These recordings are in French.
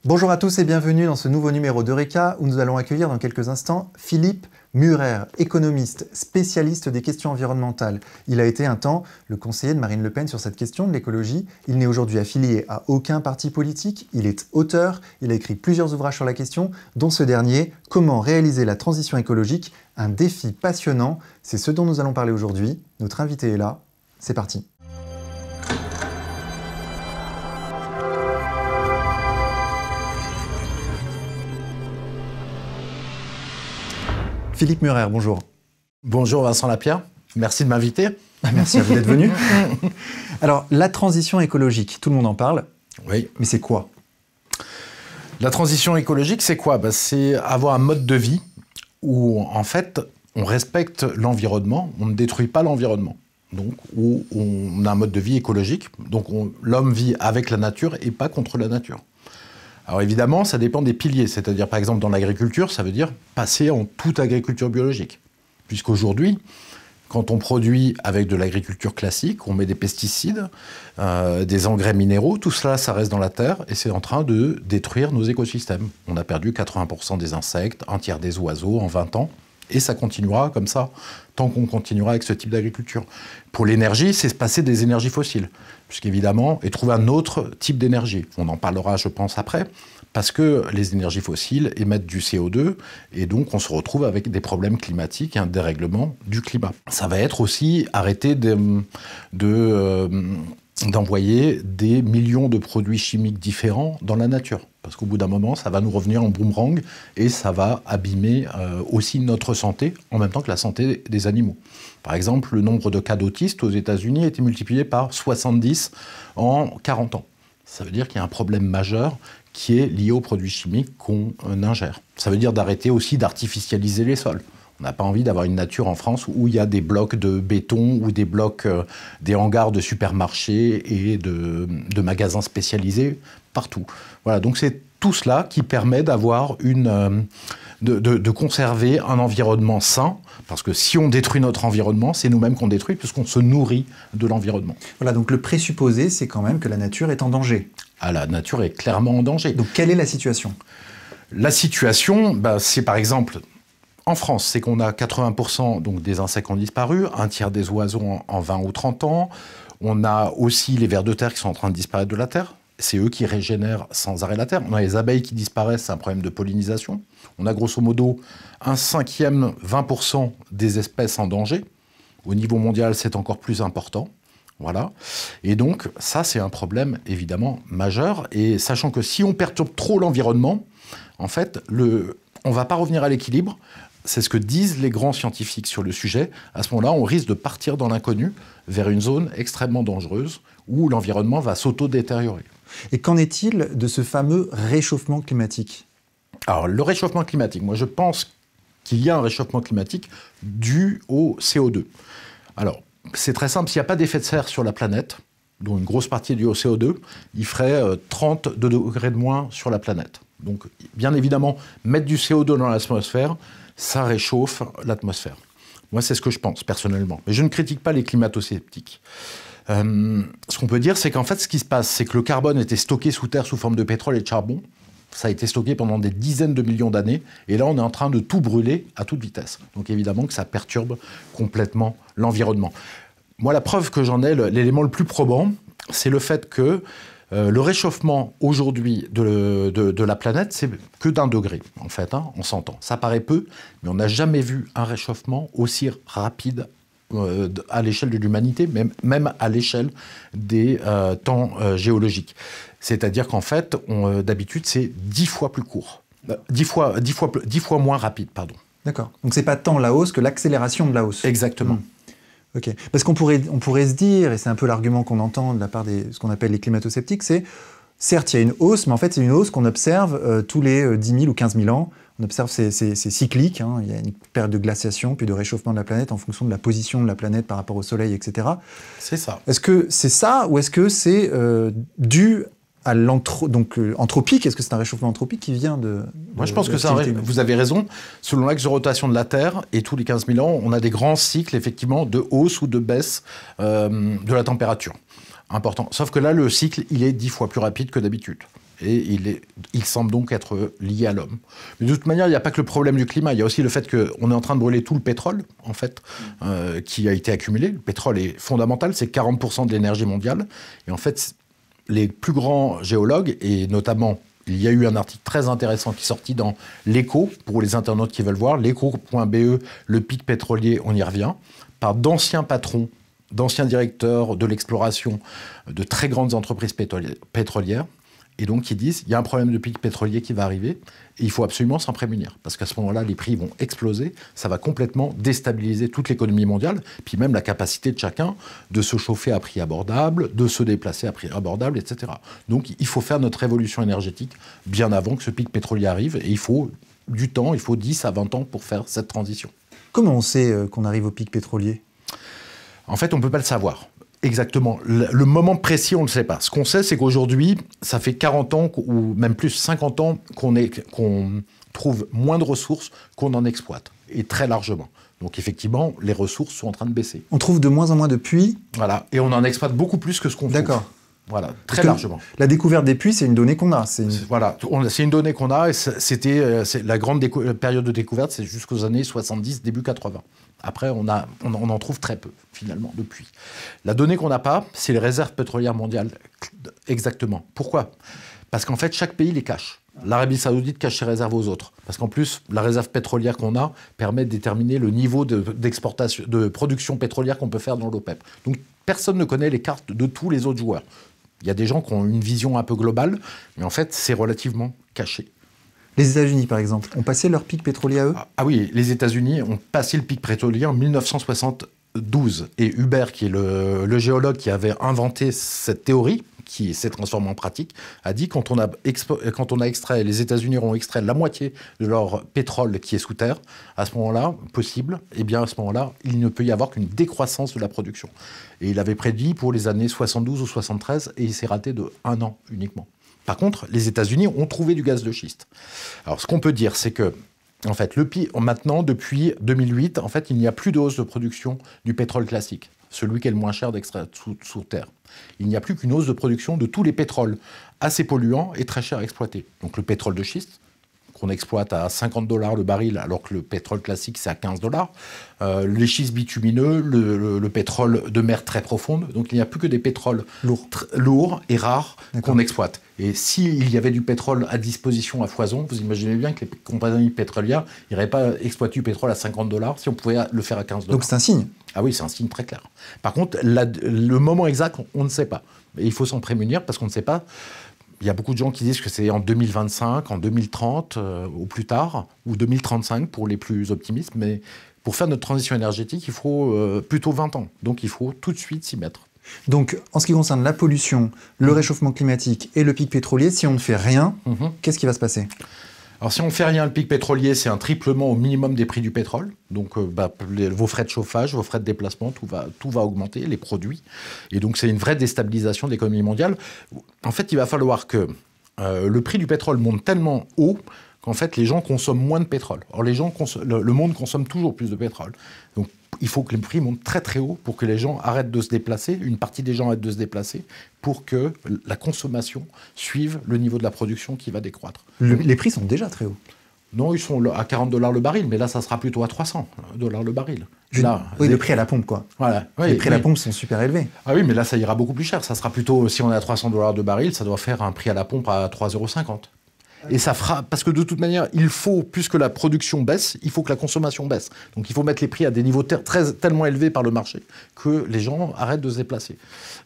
Bonjour à tous et bienvenue dans ce nouveau numéro d'Eureka où nous allons accueillir dans quelques instants Philippe Murer, économiste, spécialiste des questions environnementales. Il a été un temps le conseiller de Marine Le Pen sur cette question de l'écologie. Il n'est aujourd'hui affilié à aucun parti politique. Il est auteur, il a écrit plusieurs ouvrages sur la question, dont ce dernier, Comment réaliser la transition écologique, un défi passionnant. C'est ce dont nous allons parler aujourd'hui. Notre invité est là. C'est parti. Philippe Murer, bonjour. Bonjour Vincent Lapierre, merci de m'inviter. Merci à vous d'être venu. Alors, la transition écologique, tout le monde en parle. Oui. Mais c'est quoi? La transition écologique, c'est quoi? C'est avoir un mode de vie où, en fait, on respecte l'environnement, on ne détruit pas l'environnement. Donc, où on a un mode de vie écologique. Donc, l'homme vit avec la nature et pas contre la nature. Alors évidemment, ça dépend des piliers. C'est-à-dire, par exemple, dans l'agriculture, ça veut dire passer en toute agriculture biologique. Puisqu'aujourd'hui, quand on produit avec de l'agriculture classique, on met des pesticides, des engrais minéraux, tout cela, ça reste dans la terre et c'est en train de détruire nos écosystèmes. On a perdu 80% des insectes, un tiers des oiseaux en 20 ans. Et ça continuera comme ça, tant qu'on continuera avec ce type d'agriculture. Pour l'énergie, c'est se passer des énergies fossiles, puisqu'évidemment, et trouver un autre type d'énergie. On en parlera, je pense, après, parce que les énergies fossiles émettent du CO2, et donc on se retrouve avec des problèmes climatiques et un dérèglement du climat. Ça va être aussi arrêter d'envoyer des millions de produits chimiques différents dans la nature. Parce qu'au bout d'un moment, ça va nous revenir en boomerang et ça va abîmer aussi notre santé, en même temps que la santé des animaux. Par exemple, le nombre de cas d'autistes aux États-Unis a été multiplié par 70 en 40 ans. Ça veut dire qu'il y a un problème majeur qui est lié aux produits chimiques qu'on ingère. Ça veut dire d'arrêter aussi d'artificialiser les sols. On n'a pas envie d'avoir une nature en France où il y a des blocs de béton ou des blocs, des hangars de supermarchés et de magasins spécialisés partout. Voilà, donc c'est tout cela qui permet d'avoir de conserver un environnement sain, parce que si on détruit notre environnement, c'est nous-mêmes qu'on détruit, puisqu'on se nourrit de l'environnement. Voilà, donc le présupposé, c'est quand même que la nature est en danger. Ah, la nature est clairement en danger. Donc quelle est la situation? La situation, c'est par exemple... En France, c'est qu'on a 80% donc, des insectes qui ont disparu, un tiers des oiseaux en 20 ou 30 ans. On a aussi les vers de terre qui sont en train de disparaître de la terre. C'est eux qui régénèrent sans arrêt la terre. On a les abeilles qui disparaissent, c'est un problème de pollinisation. On a grosso modo un cinquième, 20% des espèces en danger. Au niveau mondial, c'est encore plus important. Voilà. Et donc, ça, c'est un problème évidemment majeur. Et sachant que si on perturbe trop l'environnement, en fait, on ne va pas revenir à l'équilibre. C'est ce que disent les grands scientifiques sur le sujet. À ce moment-là, on risque de partir dans l'inconnu vers une zone extrêmement dangereuse où l'environnement va s'auto-détériorer. Et qu'en est-il de ce fameux réchauffement climatique? Alors, le réchauffement climatique, moi je pense qu'il y a un réchauffement climatique dû au CO2. Alors, c'est très simple, s'il n'y a pas d'effet de serre sur la planète, dont une grosse partie est due au CO2, il ferait 32 degrés de moins sur la planète. Donc, bien évidemment, mettre du CO2 dans l'atmosphère, ça réchauffe l'atmosphère. Moi, c'est ce que je pense, personnellement. Mais je ne critique pas les climato-sceptiques. Ce qu'on peut dire, c'est qu'en fait, ce qui se passe, c'est que le carbone était stocké sous terre sous forme de pétrole et de charbon. Ça a été stocké pendant des dizaines de millions d'années. Et là, on est en train de tout brûler à toute vitesse. Donc, évidemment que ça perturbe complètement l'environnement. Moi, la preuve que j'en ai, l'élément le plus probant, c'est le fait que le réchauffement aujourd'hui de la planète, c'est que d'1 degré, en fait, en 100 ans. Ça paraît peu, mais on n'a jamais vu un réchauffement aussi rapide à l'échelle de l'humanité, même à l'échelle des temps géologiques. C'est-à-dire qu'en fait, d'habitude, c'est 10 fois plus court. 10 fois moins rapide, pardon. D'accord. Donc c'est pas tant la hausse que l'accélération de la hausse. Exactement. Ok. Parce qu'on pourrait se dire, et c'est un peu l'argument qu'on entend de la part de ce qu'on appelle les climato-sceptiques, c'est, certes, il y a une hausse, mais en fait, c'est une hausse qu'on observe tous les 10 000 ou 15 000 ans. On observe, c'est cyclique, hein. Il y a une période de glaciation, puis de réchauffement de la planète en fonction de la position de la planète par rapport au Soleil, etc. C'est ça. Est-ce que c'est ça, ou est-ce que c'est dû à anthropique? Est-ce que c'est un réchauffement anthropique qui vient de... Moi, je pense que vous avez raison. Selon l'axe de rotation de la Terre, et tous les 15 000 ans, on a des grands cycles, effectivement, de hausse ou de baisse de la température. Important. Sauf que là, le cycle, il est 10 fois plus rapide que d'habitude. Et il semble donc être lié à l'homme. Mais de toute manière, il n'y a pas que le problème du climat. Il y a aussi le fait qu'on est en train de brûler tout le pétrole, en fait, qui a été accumulé. Le pétrole est fondamental, c'est 40% de l'énergie mondiale. Et en fait, les plus grands géologues, et notamment, il y a eu un article très intéressant qui est sorti dans l'Écho, pour les internautes qui veulent voir, l'écho.be, le pic pétrolier, on y revient, par d'anciens patrons, d'anciens directeurs de l'exploration de très grandes entreprises pétrolières. Et donc, ils disent, il y a un problème de pic pétrolier qui va arriver, et il faut absolument s'en prémunir. Parce qu'à ce moment-là, les prix vont exploser, ça va complètement déstabiliser toute l'économie mondiale, puis même la capacité de chacun de se chauffer à prix abordable, de se déplacer à prix abordable, etc. Donc, il faut faire notre révolution énergétique bien avant que ce pic pétrolier arrive, et il faut du temps, il faut 10 à 20 ans pour faire cette transition. Comment on sait qu'on arrive au pic pétrolier ? En fait, on ne peut pas le savoir. Exactement. Le moment précis, on ne le sait pas. Ce qu'on sait, c'est qu'aujourd'hui, ça fait 40 ans, ou même plus 50 ans, qu'on trouve moins de ressources qu'on en exploite, et très largement. Donc effectivement, les ressources sont en train de baisser. On trouve de moins en moins de puits. Voilà, et on en exploite beaucoup plus que ce qu'on trouve. D'accord. Voilà, très largement. La découverte des puits, c'est une donnée qu'on a. Voilà, c'est une donnée qu'on a, et c'était la grande période de découverte, c'est jusqu'aux années 70, début 80. Après, on en trouve très peu, finalement, de puits. La donnée qu'on n'a pas, c'est les réserves pétrolières mondiales. Exactement. Pourquoi ? Parce qu'en fait, chaque pays les cache. L'Arabie Saoudite cache ses réserves aux autres. Parce qu'en plus, la réserve pétrolière qu'on a permet de déterminer le niveau d'exportation, de production pétrolière qu'on peut faire dans l'OPEP. Donc, personne ne connaît les cartes de tous les autres joueurs. Il y a des gens qui ont une vision un peu globale, mais en fait, c'est relativement caché. Les États-Unis, par exemple, ont passé leur pic pétrolier à eux ? Ah oui, les États-Unis ont passé le pic pétrolier en 1972. Et Hubert, qui est le géologue qui avait inventé cette théorie, qui s'est transformée en pratique, a dit quand on a extrait, les États-Unis auront extrait la moitié de leur pétrole qui est sous terre, à ce moment-là, possible, eh bien à ce moment-là, il ne peut y avoir qu'une décroissance de la production. Et il avait prédit pour les années 72 ou 73, et il s'est raté de 1 an uniquement. Par contre, les États-Unis ont trouvé du gaz de schiste. Alors, ce qu'on peut dire, c'est que, en fait, maintenant, depuis 2008, en fait, il n'y a plus de hausse de production du pétrole classique, celui qui est le moins cher d'extraire sous terre. Il n'y a plus qu'une hausse de production de tous les pétroles assez polluants et très chers à exploiter. Donc, le pétrole de schiste, qu'on exploite à 50 $ le baril, alors que le pétrole classique, c'est à 15 $. Les schistes bitumineux, le pétrole de mer très profonde. Donc, il n'y a plus que des pétroles lourds et rares qu'on exploite. Et s'il y avait du pétrole à disposition à foison, vous imaginez bien que les compagnies pétrolières n'iraient pas exploiter du pétrole à 50 $ si on pouvait le faire à 15 $. Donc, c'est un signe. Ah oui, c'est un signe très clair. Par contre, le moment exact, on ne sait pas. Et il faut s'en prémunir parce qu'on ne sait pas. Il y a beaucoup de gens qui disent que c'est en 2025, en 2030 ou plus tard, ou 2035 pour les plus optimistes. Mais pour faire notre transition énergétique, il faut plutôt 20 ans. Donc il faut tout de suite s'y mettre. Donc en ce qui concerne la pollution, le réchauffement climatique et le pic pétrolier, si on ne fait rien, qu'est-ce qui va se passer ? Alors si on ne fait rien, le pic pétrolier, c'est un triplement au minimum des prix du pétrole. Donc vos frais de chauffage, vos frais de déplacement, tout va augmenter, les produits. Et donc c'est une vraie déstabilisation de l'économie mondiale. En fait, il va falloir que le prix du pétrole monte tellement haut qu'en fait les gens consomment moins de pétrole. Or le monde consomme toujours plus de pétrole. Donc il faut que les prix montent très très haut pour que les gens arrêtent de se déplacer, une partie des gens arrêtent de se déplacer, pour que la consommation suive le niveau de la production qui va décroître. Les prix sont déjà très hauts. Non, ils sont à 40 $ le baril, mais là, ça sera plutôt à 300 $ le baril. Oui, le prix à la pompe, quoi. Voilà. Les prix à la pompe sont super élevés. Ah oui, mais là, ça ira beaucoup plus cher. Ça sera plutôt, si on est à 300 $ de baril, ça doit faire un prix à la pompe à 3,50 €. Et ça fera, parce que de toute manière, il faut, puisque la production baisse, il faut que la consommation baisse. Donc il faut mettre les prix à des niveaux tellement élevés par le marché que les gens arrêtent de se déplacer,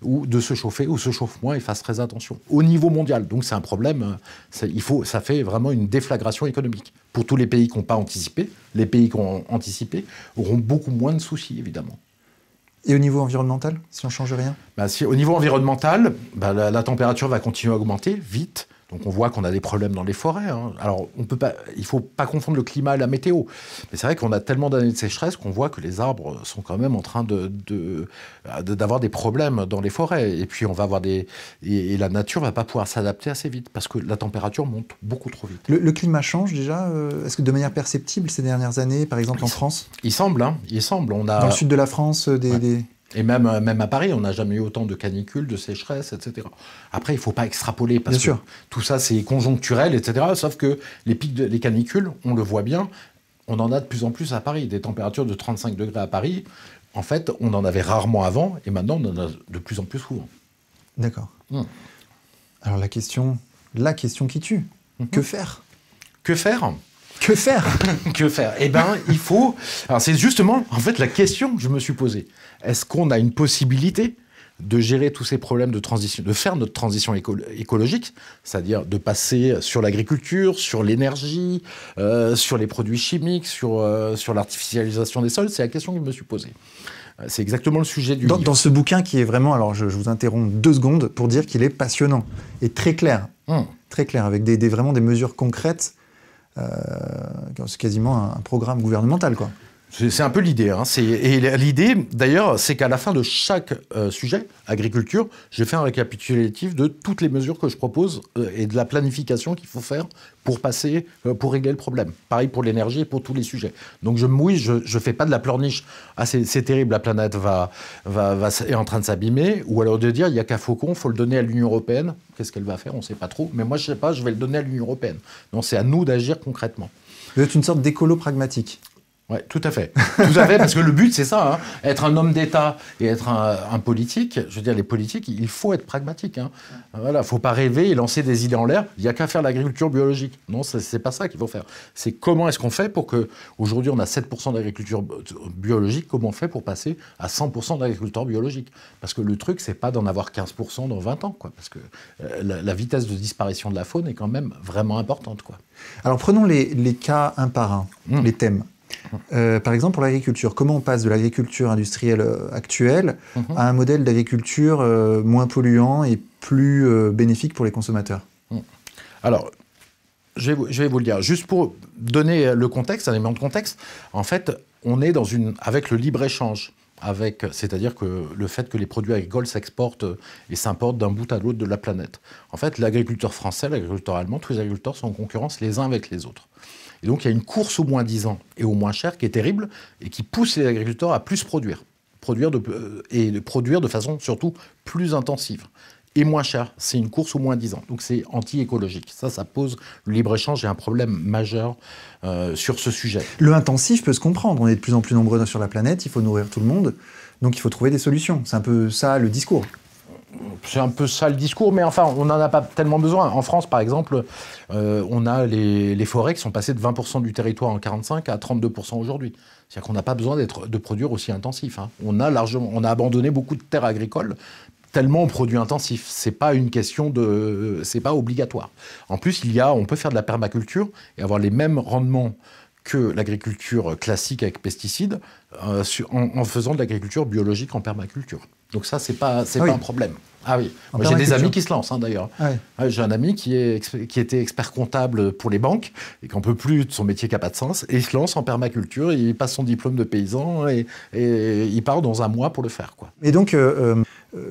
ou de se chauffer, ou se chauffent moins et fassent très attention. Au niveau mondial, donc c'est un problème, ça fait vraiment une déflagration économique. Pour tous les pays qui n'ont pas anticipé, les pays qui ont anticipé auront beaucoup moins de soucis, évidemment. Et au niveau environnemental, si on ne change rien ? Au niveau environnemental, la température va continuer à augmenter vite. Donc on voit qu'on a des problèmes dans les forêts. Alors il ne faut pas confondre le climat et la météo. Mais c'est vrai qu'on a tellement d'années de sécheresse qu'on voit que les arbres sont quand même en train d'avoir des problèmes dans les forêts. Et puis on va avoir et la nature ne va pas pouvoir s'adapter assez vite parce que la température monte beaucoup trop vite. Le climat change déjà est-ce que de manière perceptible ces dernières années, par exemple en France ? Il semble. Dans le sud de la France, Et même à Paris, on n'a jamais eu autant de canicules, de sécheresses, etc. Après, il ne faut pas extrapoler, parce que tout ça, c'est conjoncturel, etc. Sauf que les pics les canicules, on le voit bien, on en a de plus en plus à Paris. Des températures de 35 degrés à Paris, en fait, on en avait rarement avant, et maintenant, on en a de plus en plus souvent. D'accord. Alors la question qui tue, que faire? Que faire? Que faire? Que faire? Eh bien, il faut... Alors, c'est justement, en fait, la question que je me suis posée. Est-ce qu'on a une possibilité de gérer tous ces problèmes de transition, de faire notre transition écologique, c'est-à-dire de passer sur l'agriculture, sur l'énergie, sur les produits chimiques, sur l'artificialisation des sols? C'est la question que je me suis posée. C'est exactement le sujet du livre. Dans ce bouquin qui est vraiment... Alors, je vous interromps 2 secondes pour dire qu'il est passionnant et très clair. Très clair, avec vraiment des mesures concrètes. C'est quasiment un programme gouvernemental, quoi. C'est un peu l'idée. Hein. Et l'idée, d'ailleurs, c'est qu'à la fin de chaque sujet, agriculture, j'ai fait un récapitulatif de toutes les mesures que je propose et de la planification qu'il faut faire pour passer, pour régler le problème. Pareil pour l'énergie et pour tous les sujets. Donc je me mouille, je ne fais pas de la pleurniche. Ah, c'est terrible, la planète est en train de s'abîmer. Ou alors de dire, il n'y a qu'un faucon, il faut le donner à l'Union européenne. Qu'est-ce qu'elle va faire? On ne sait pas trop. Mais moi, je ne sais pas, je vais le donner à l'Union européenne. Donc c'est à nous d'agir concrètement. Vous êtes une sorte d'écolo pragmatique. Oui, tout à fait. Tout à fait, parce que le but, c'est ça. Hein. Être un homme d'État et être un politique, je veux dire, les politiques, il faut être pragmatique. Hein. Voilà, il ne faut pas rêver et lancer des idées en l'air. Il n'y a qu'à faire l'agriculture biologique. Non, ce n'est pas ça qu'il faut faire. C'est comment est-ce qu'on fait pour que... Aujourd'hui, on a 7% d'agriculture biologique. Comment on fait pour passer à 100% d'agriculture biologique? Parce que le truc, ce n'est pas d'en avoir 15% dans 20 ans. Quoi. Parce que la vitesse de disparition de la faune est quand même vraiment importante. Quoi. Alors, prenons les cas un par un, les thèmes. Par exemple, pour l'agriculture, comment on passe de l'agriculture industrielle actuelle à un modèle d'agriculture moins polluant et plus bénéfique pour les consommateurs? Alors, je vais vous le dire. Juste pour donner le contexte, un élément de contexte, en fait, on est avec le libre-échange. C'est-à-dire que le fait que les produits agricoles s'exportent et s'importent d'un bout à l'autre de la planète. En fait, l'agriculteur français, l'agriculteur allemand, tous les agriculteurs sont en concurrence les uns avec les autres. Et donc, il y a une course au moins 10 ans et au moins cher qui est terrible et qui pousse les agriculteurs à plus produire de façon surtout plus intensive. Et moins cher, c'est une course au moins 10 ans. Donc, c'est anti-écologique. Ça pose le libre-échange et un problème majeur sur ce sujet. Le intensif peut se comprendre. On est de plus en plus nombreux sur la planète, il faut nourrir tout le monde. Donc, il faut trouver des solutions. C'est un peu ça, le discours. C'est un peu ça le discours, mais enfin, on n'en a pas tellement besoin. En France, par exemple, on a les forêts qui sont passées de 20% du territoire en 1945 à 32% aujourd'hui. C'est-à-dire qu'on n'a pas besoin de produire aussi intensif. Hein. On a abandonné beaucoup de terres agricoles tellement on produit intensif. C'est pas une question c'est pas obligatoire. En plus, on peut faire de la permaculture et avoir les mêmes rendements que l'agriculture classique avec pesticides en faisant de l'agriculture biologique en permaculture. Donc ça, c'est pas un problème. Ah oui, moi, j'ai des amis qui se lancent d'ailleurs. Ah oui. Ouais, j'ai un ami qui était expert comptable pour les banques et qui n'en peut plus de son métier qui n'a pas de sens et il se lance en permaculture, il passe son diplôme de paysan et il part dans un mois pour le faire. Quoi. Et donc,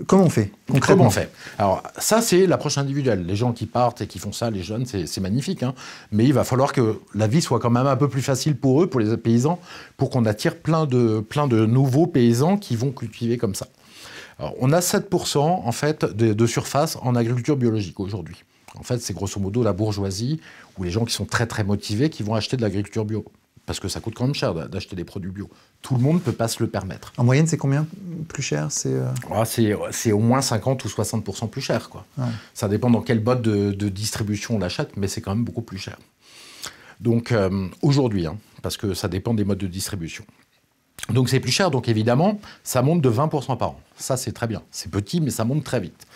comment on fait concrètement? Comment on fait? Alors ça, c'est l'approche individuelle. Les gens qui partent et qui font ça, les jeunes, c'est magnifique. Hein. Mais il va falloir que la vie soit quand même un peu plus facile pour eux, pour les paysans, pour qu'on attire plein de nouveaux paysans qui vont cultiver comme ça. Alors, on a 7% en fait, de surface en agriculture biologique aujourd'hui. En fait, c'est grosso modo la bourgeoisie ou les gens qui sont très très motivés qui vont acheter de l'agriculture bio. Parce que ça coûte quand même cher d'acheter des produits bio. Tout le monde ne peut pas se le permettre. En moyenne, c'est combien plus cher? C'est au moins 50 ou 60% plus cher. Quoi. Ouais. Ça dépend dans quel mode de distribution on l'achète, mais c'est quand même beaucoup plus cher. Donc aujourd'hui, parce que ça dépend des modes de distribution. Donc c'est plus cher, donc évidemment, ça monte de 20% par an. Ça, c'est très bien. C'est petit, mais ça monte très vite.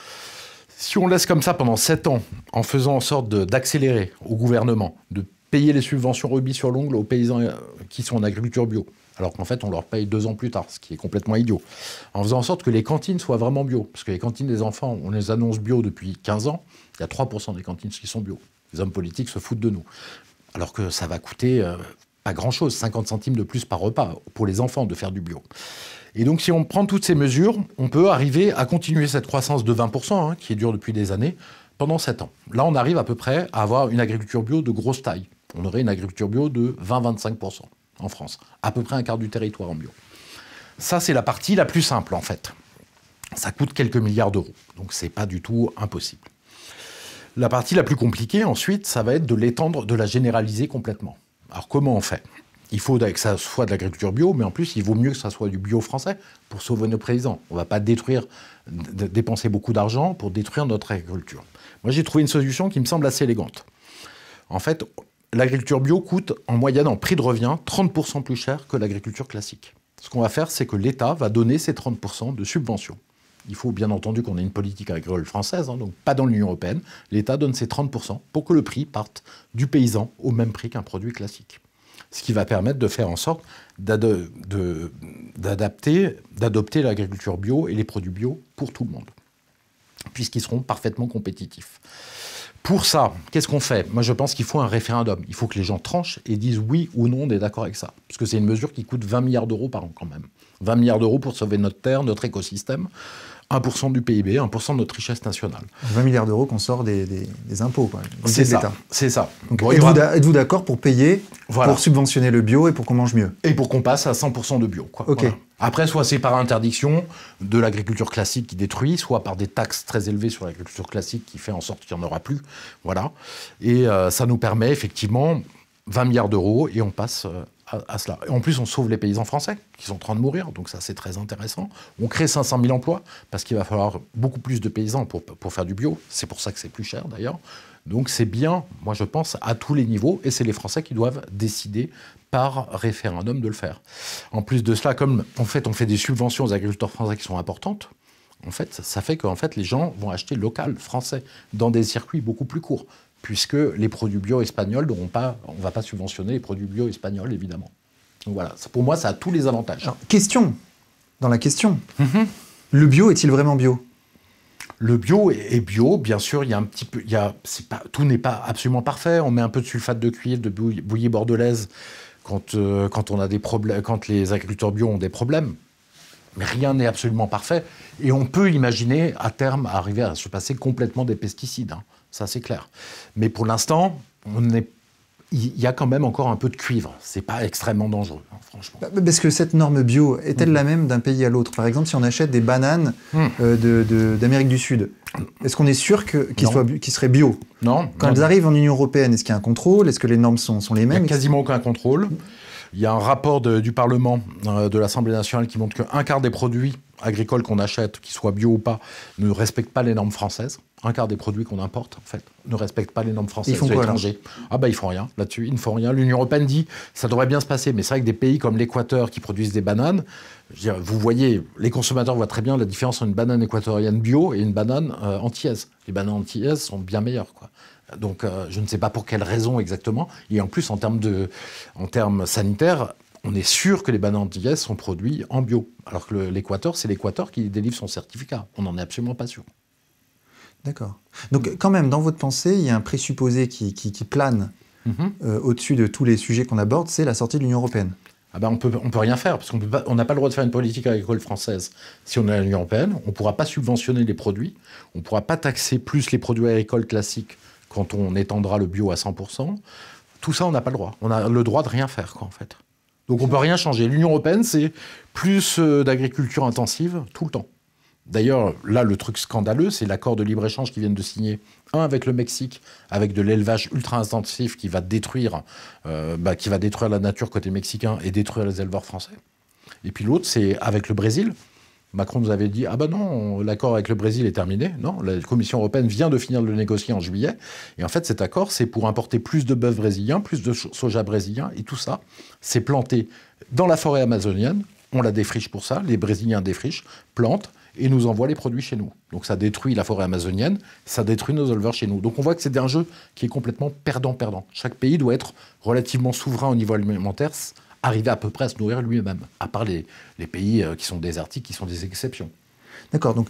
Si on laisse comme ça pendant 7 ans, en faisant en sorte d'accélérer au gouvernement, de payer les subventions rubis sur l'ongle aux paysans qui sont en agriculture bio, alors qu'en fait, on leur paye 2 ans plus tard, ce qui est complètement idiot. En faisant en sorte que les cantines soient vraiment bio, parce que les cantines des enfants, on les annonce bio depuis 15 ans, il y a 3% des cantines qui sont bio. Les hommes politiques se foutent de nous. Alors que ça va coûter... pas grand-chose, 50 centimes de plus par repas pour les enfants de faire du bio. Et donc, si on prend toutes ces mesures, on peut arriver à continuer cette croissance de 20%, qui dure depuis des années, pendant 7 ans. Là, on arrive à peu près à avoir une agriculture bio de grosse taille. On aurait une agriculture bio de 20-25% en France, à peu près un quart du territoire en bio. Ça, c'est la partie la plus simple, en fait. Ça coûte quelques milliards d'euros, donc c'est pas du tout impossible. La partie la plus compliquée, ensuite, ça va être de l'étendre, de la généraliser complètement. Alors, comment on fait? Il faut que ça soit de l'agriculture bio, mais en plus, il vaut mieux que ça soit du bio français pour sauver nos paysans. On ne va pas dépenser beaucoup d'argent pour détruire notre agriculture. Moi, j'ai trouvé une solution qui me semble assez élégante. En fait, l'agriculture bio coûte en moyenne, en prix de revient, 30% plus cher que l'agriculture classique. Ce qu'on va faire, c'est que l'État va donner ces 30% de subventions. Il faut bien entendu qu'on ait une politique agricole française, donc pas dans l'Union européenne. L'État donne ces 30% pour que le prix parte du paysan au même prix qu'un produit classique. Ce qui va permettre de faire en sorte d'adopter l'agriculture bio et les produits bio pour tout le monde, puisqu'ils seront parfaitement compétitifs. Pour ça, qu'est-ce qu'on fait? Moi, je pense qu'il faut un référendum. Il faut que les gens tranchent et disent oui ou non, on est d'accord avec ça. Parce que c'est une mesure qui coûte 20 milliards d'euros par an quand même. 20 milliards d'euros pour sauver notre terre, notre écosystème. 1% du PIB, 1% de notre richesse nationale. 20 milliards d'euros qu'on sort des impôts, quoi. C'est ça, c'est ça. Donc, bon, êtes-vous d'accord pour payer, pour subventionner le bio et pour qu'on mange mieux? Et pour qu'on passe à 100% de bio, quoi. Okay. Voilà. Après, soit c'est par interdiction de l'agriculture classique qui détruit, soit par des taxes très élevées sur l'agriculture classique qui fait en sorte qu'il n'y en aura plus. Voilà. Et ça nous permet effectivement 20 milliards d'euros et on passe à cela. Et en plus, on sauve les paysans français qui sont en train de mourir, donc ça c'est très intéressant. On crée 500 000 emplois parce qu'il va falloir beaucoup plus de paysans pour faire du bio. C'est pour ça que c'est plus cher d'ailleurs. Donc c'est bien, moi je pense, à tous les niveaux, et c'est les Français qui doivent décider par référendum de le faire. En plus de cela, comme en fait, on fait des subventions aux agriculteurs français qui sont importantes, en fait, ça fait qu'en fait, les gens vont acheter local français dans des circuits beaucoup plus courts, puisque les produits bio espagnols on ne va pas subventionner les produits bio espagnols, évidemment. Donc voilà, pour moi, ça a tous les avantages. Alors, question, dans la question, le bio est-il vraiment bio? Le bio est bio, bien sûr, il y a un petit peu, tout n'est pas absolument parfait. On met un peu de sulfate de cuivre, de bouillie bordelaise quand on a des problèmes, quand les agriculteurs bio ont des problèmes. Mais rien n'est absolument parfait. Et on peut imaginer, à terme, arriver à se passer complètement des pesticides. Hein. Ça, c'est clair. Mais pour l'instant, il y a quand même encore un peu de cuivre. C'est pas extrêmement dangereux, hein, franchement. Parce que cette norme bio, est-elle la même d'un pays à l'autre? Par exemple, si on achète des bananes d'Amérique du Sud, est-ce qu'on est sûr qu'ils seraient bio? Non. Quand elles arrivent en Union européenne, est-ce qu'il y a un contrôle? Est-ce que les normes sont les mêmes? Il n'y a quasiment aucun contrôle. Il y a un rapport du Parlement, de l'Assemblée nationale, qui montre qu'un quart des produits agricoles qu'on achète, qu'ils soient bio ou pas, ne respectent pas les normes françaises. Un quart des produits qu'on importe, en fait, ne respectent pas les normes françaises. Ils font quoi, étrangers. Ah bah ils font rien là-dessus, ils ne font rien. L'Union européenne dit ça devrait bien se passer, mais c'est vrai que des pays comme l'Équateur qui produisent des bananes, je veux dire, vous voyez, les consommateurs voient très bien la différence entre une banane équatorienne bio et une banane antillaise. Les bananes antillaises sont bien meilleures, quoi. Donc je ne sais pas pour quelle raison exactement. Et en plus, en termes sanitaires, on est sûr que les bananes antillaises sont produites en bio. Alors que l'Équateur, c'est l'Équateur qui délivre son certificat. On n'en est absolument pas sûr. D'accord. Donc quand même, dans votre pensée, il y a un présupposé qui plane au-dessus de tous les sujets qu'on aborde, c'est la sortie de l'Union européenne. Ah ben on peut rien faire, parce qu'on n'a pas le droit de faire une politique agricole française si on est à l'Union européenne. On ne pourra pas subventionner les produits. On ne pourra pas taxer plus les produits agricoles classiques quand on étendra le bio à 100%. Tout ça, on n'a pas le droit. On a le droit de rien faire, quoi, en fait. Donc on ne peut rien changer. L'Union européenne, c'est plus d'agriculture intensive tout le temps. D'ailleurs, là, le truc scandaleux, c'est l'accord de libre-échange qu'ils viennent de signer. Un avec le Mexique, avec de l'élevage ultra-intensif qui va détruire la nature côté mexicain et détruire les éleveurs français. Et puis l'autre, c'est avec le Brésil. Macron nous avait dit « Ah ben non, l'accord avec le Brésil est terminé. » Non, la Commission européenne vient de finir de le négocier en juillet. Et en fait, cet accord, c'est pour importer plus de bœuf brésilien, plus de soja brésilien. Et tout ça, c'est planté dans la forêt amazonienne. On la défriche pour ça. Les Brésiliens défrichent, plantent et nous envoient les produits chez nous. Donc ça détruit la forêt amazonienne, ça détruit nos éleveurs chez nous. Donc on voit que c'est un jeu qui est complètement perdant-perdant. Chaque pays doit être relativement souverain au niveau alimentaire, arriver à peu près à se nourrir lui-même, à part les pays qui sont désertiques, qui sont des exceptions. D'accord, donc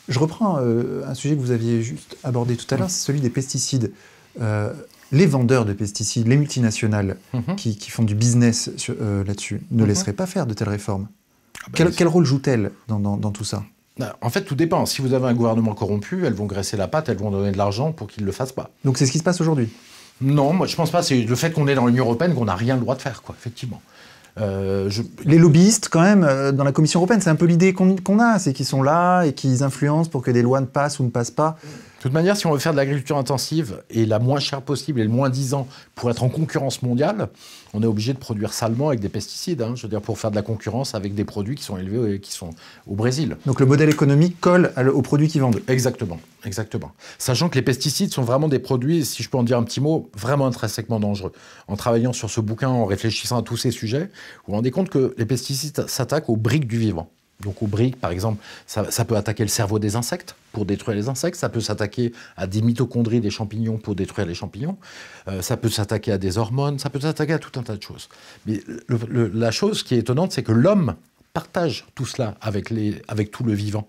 je reprends un sujet que vous aviez juste abordé tout à l'heure, c'est celui des pesticides. Les vendeurs de pesticides, les multinationales qui font du business là-dessus, ne laisseraient pas faire de telles réformes. Quel rôle jouent-elles dans tout ça? En fait, tout dépend. Si vous avez un gouvernement corrompu, elles vont graisser la patte, elles vont donner de l'argent pour qu'ils ne le fassent pas. Donc c'est ce qui se passe aujourd'hui? Non, moi je pense pas. C'est le fait qu'on est dans l'Union européenne qu'on n'a rien le droit de faire, quoi, effectivement. Les lobbyistes, quand même, dans la Commission européenne, c'est un peu l'idée qu'on a, c'est qu'ils sont là et qu'ils influencent pour que des lois ne passent ou ne passent pas. De toute manière, si on veut faire de l'agriculture intensive et la moins chère possible et le moins 10 ans pour être en concurrence mondiale, on est obligé de produire salement avec des pesticides. Je veux dire, pour faire de la concurrence avec des produits qui sont élevés et qui sont au Brésil. Donc le modèle économique colle aux produits qu'ils vendent. Exactement, exactement. Sachant que les pesticides sont vraiment des produits, si je peux en dire un petit mot, vraiment intrinsèquement dangereux. En travaillant sur ce bouquin, en réfléchissant à tous ces sujets, vous vous rendez compte que les pesticides s'attaquent aux briques du vivant. Donc aux briques, par exemple, ça peut attaquer le cerveau des insectes pour détruire les insectes, ça peut s'attaquer à des mitochondries des champignons pour détruire les champignons, ça peut s'attaquer à des hormones, ça peut s'attaquer à tout un tas de choses. Mais la chose qui est étonnante, c'est que l'homme partage tout cela avec tout le vivant.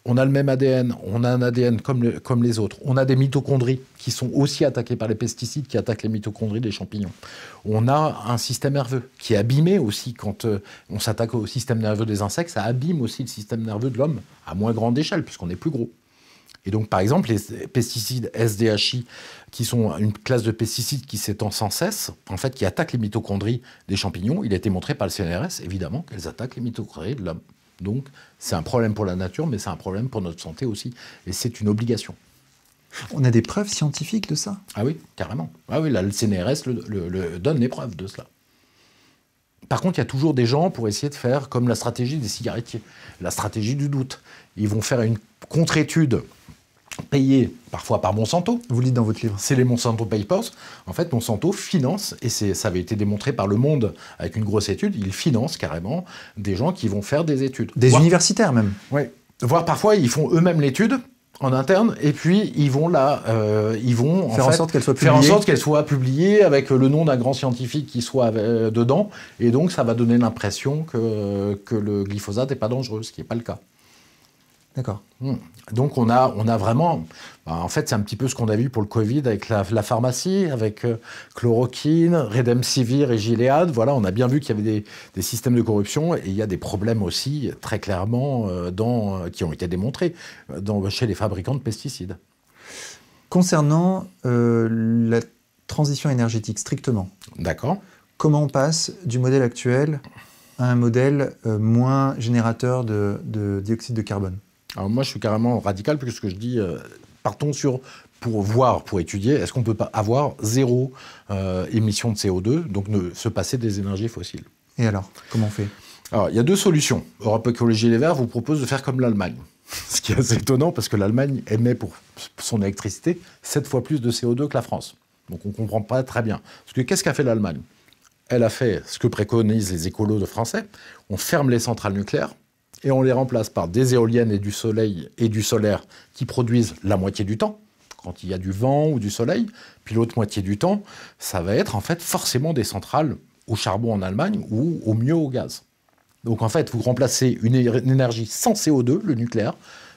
On a le même ADN, on a un ADN comme les autres. On a des mitochondries qui sont aussi attaquées par les pesticides qui attaquent les mitochondries des champignons. On a un système nerveux qui est abîmé aussi quand on s'attaque au système nerveux des insectes. Ça abîme aussi le système nerveux de l'homme à moins grande échelle puisqu'on est plus gros. Et donc, par exemple, les pesticides SDHI, qui sont une classe de pesticides qui s'étend sans cesse, en fait, qui attaquent les mitochondries des champignons, il a été montré par le CNRS, évidemment, qu'elles attaquent les mitochondries de l'homme. Donc, c'est un problème pour la nature, mais c'est un problème pour notre santé aussi. Et c'est une obligation. On a des preuves scientifiques de ça? Ah oui, carrément. Ah oui, là, le CNRS donne les preuves de cela. Par contre, il y a toujours des gens pour essayer de faire comme la stratégie des cigarettiers, la stratégie du doute. Ils vont faire une contre-étude payée parfois par Monsanto. Vous le dites dans votre livre. C'est les Monsanto Papers. En fait, Monsanto finance, et ça avait été démontré par Le Monde avec une grosse étude, il finance carrément des gens qui vont faire des études. Des universitaires même. Oui. Voire parfois, ils font eux-mêmes l'étude en interne, et puis ils vont faire en sorte qu'elle soit publiée. Faire en sorte qu'elle soit publiée avec le nom d'un grand scientifique qui soit dedans, et donc ça va donner l'impression que le glyphosate n'est pas dangereux, ce qui n'est pas le cas. D'accord. Donc on a vraiment... en fait, c'est un petit peu ce qu'on a vu pour le Covid avec la pharmacie, avec chloroquine, Remdesivir et Gilead. Voilà, on a bien vu qu'il y avait des systèmes de corruption et il y a des problèmes aussi, très clairement, qui ont été démontrés chez les fabricants de pesticides. Concernant la transition énergétique, strictement. D'accord. Comment on passe du modèle actuel à un modèle moins générateur de dioxyde de carbone? Alors moi, je suis carrément radical, puisque je dis, partons pour étudier, est-ce qu'on ne peut pas avoir zéro émission de CO2, donc se passer des énergies fossiles. Et alors, comment on fait? Alors, il y a deux solutions. Europe Écologie Les Verts vous propose de faire comme l'Allemagne. Ce qui est assez étonnant, parce que l'Allemagne émet pour son électricité 7 fois plus de CO2 que la France. Donc on ne comprend pas très bien. Parce que qu'est-ce qu'a fait l'Allemagne? Elle a fait ce que préconisent les écolos de français. On ferme les centrales nucléaires, et on les remplace par des éoliennes et du soleil et du solaire qui produisent la moitié du temps, quand il y a du vent ou du soleil. Puis l'autre moitié du temps, ça va être en fait forcément des centrales au charbon en Allemagne ou au mieux au gaz. Donc en fait, vous remplacez une énergie sans CO2, le nucléaire,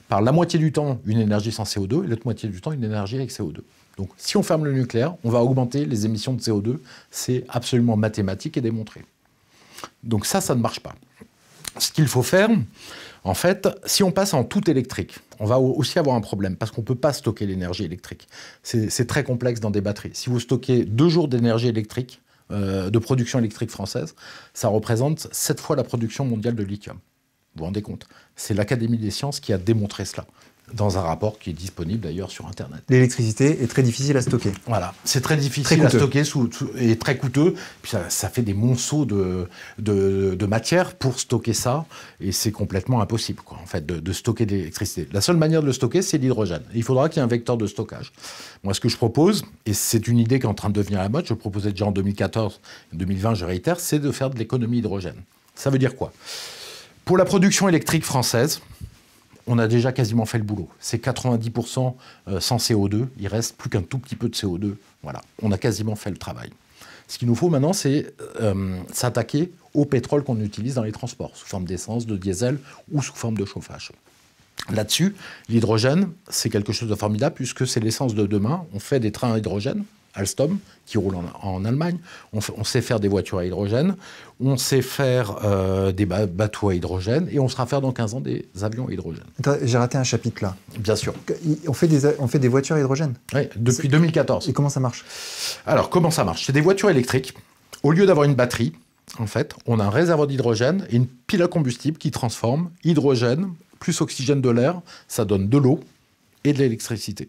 par la moitié du temps une énergie sans CO2 et l'autre moitié du temps une énergie avec CO2. Donc si on ferme le nucléaire, on va augmenter les émissions de CO2. C'est absolument mathématique et démontré. Donc ça ne marche pas. Ce qu'il faut faire, en fait, si on passe en tout électrique, on va aussi avoir un problème, parce qu'on ne peut pas stocker l'énergie électrique. C'est très complexe dans des batteries. Si vous stockez 2 jours d'énergie électrique, de production électrique française, ça représente 7 fois la production mondiale de lithium. Vous vous rendez compte? C'est l'Académie des sciences qui a démontré cela, dans un rapport qui est disponible d'ailleurs sur Internet. L'électricité est très difficile à stocker. Voilà, c'est très difficile à stocker et très coûteux. Puis ça fait des monceaux de matière pour stocker ça, et c'est complètement impossible, quoi, en fait, de stocker de l'électricité. La seule manière de le stocker, c'est l'hydrogène. Il faudra qu'il y ait un vecteur de stockage. Moi, ce que je propose, et c'est une idée qui est en train de devenir la mode, je le proposais déjà en 2014, 2020, je réitère, c'est de faire de l'économie hydrogène. Ça veut dire quoi? Pour la production électrique française, on a déjà quasiment fait le boulot. C'est 90% sans CO2. Il reste plus qu'un tout petit peu de CO2. Voilà, on a quasiment fait le travail. Ce qu'il nous faut maintenant, c'est s'attaquer au pétrole qu'on utilise dans les transports, sous forme d'essence, de diesel ou sous forme de chauffage. Là-dessus, l'hydrogène, c'est quelque chose de formidable, puisque c'est l'essence de demain. On fait des trains à hydrogène, Alstom, qui roule en Allemagne. On sait faire des voitures à hydrogène. On sait faire des bateaux à hydrogène. Et on sera faire dans 15 ans des avions à hydrogène. J'ai raté un chapitre là. Bien sûr. On fait des voitures à hydrogène? Oui, depuis 2014. Et comment ça marche? Alors, comment ça marche? C'est des voitures électriques. Au lieu d'avoir une batterie, en fait, on a un réservoir d'hydrogène et une pile à combustible qui transforme hydrogène plus oxygène de l'air, ça donne de l'eau et de l'électricité.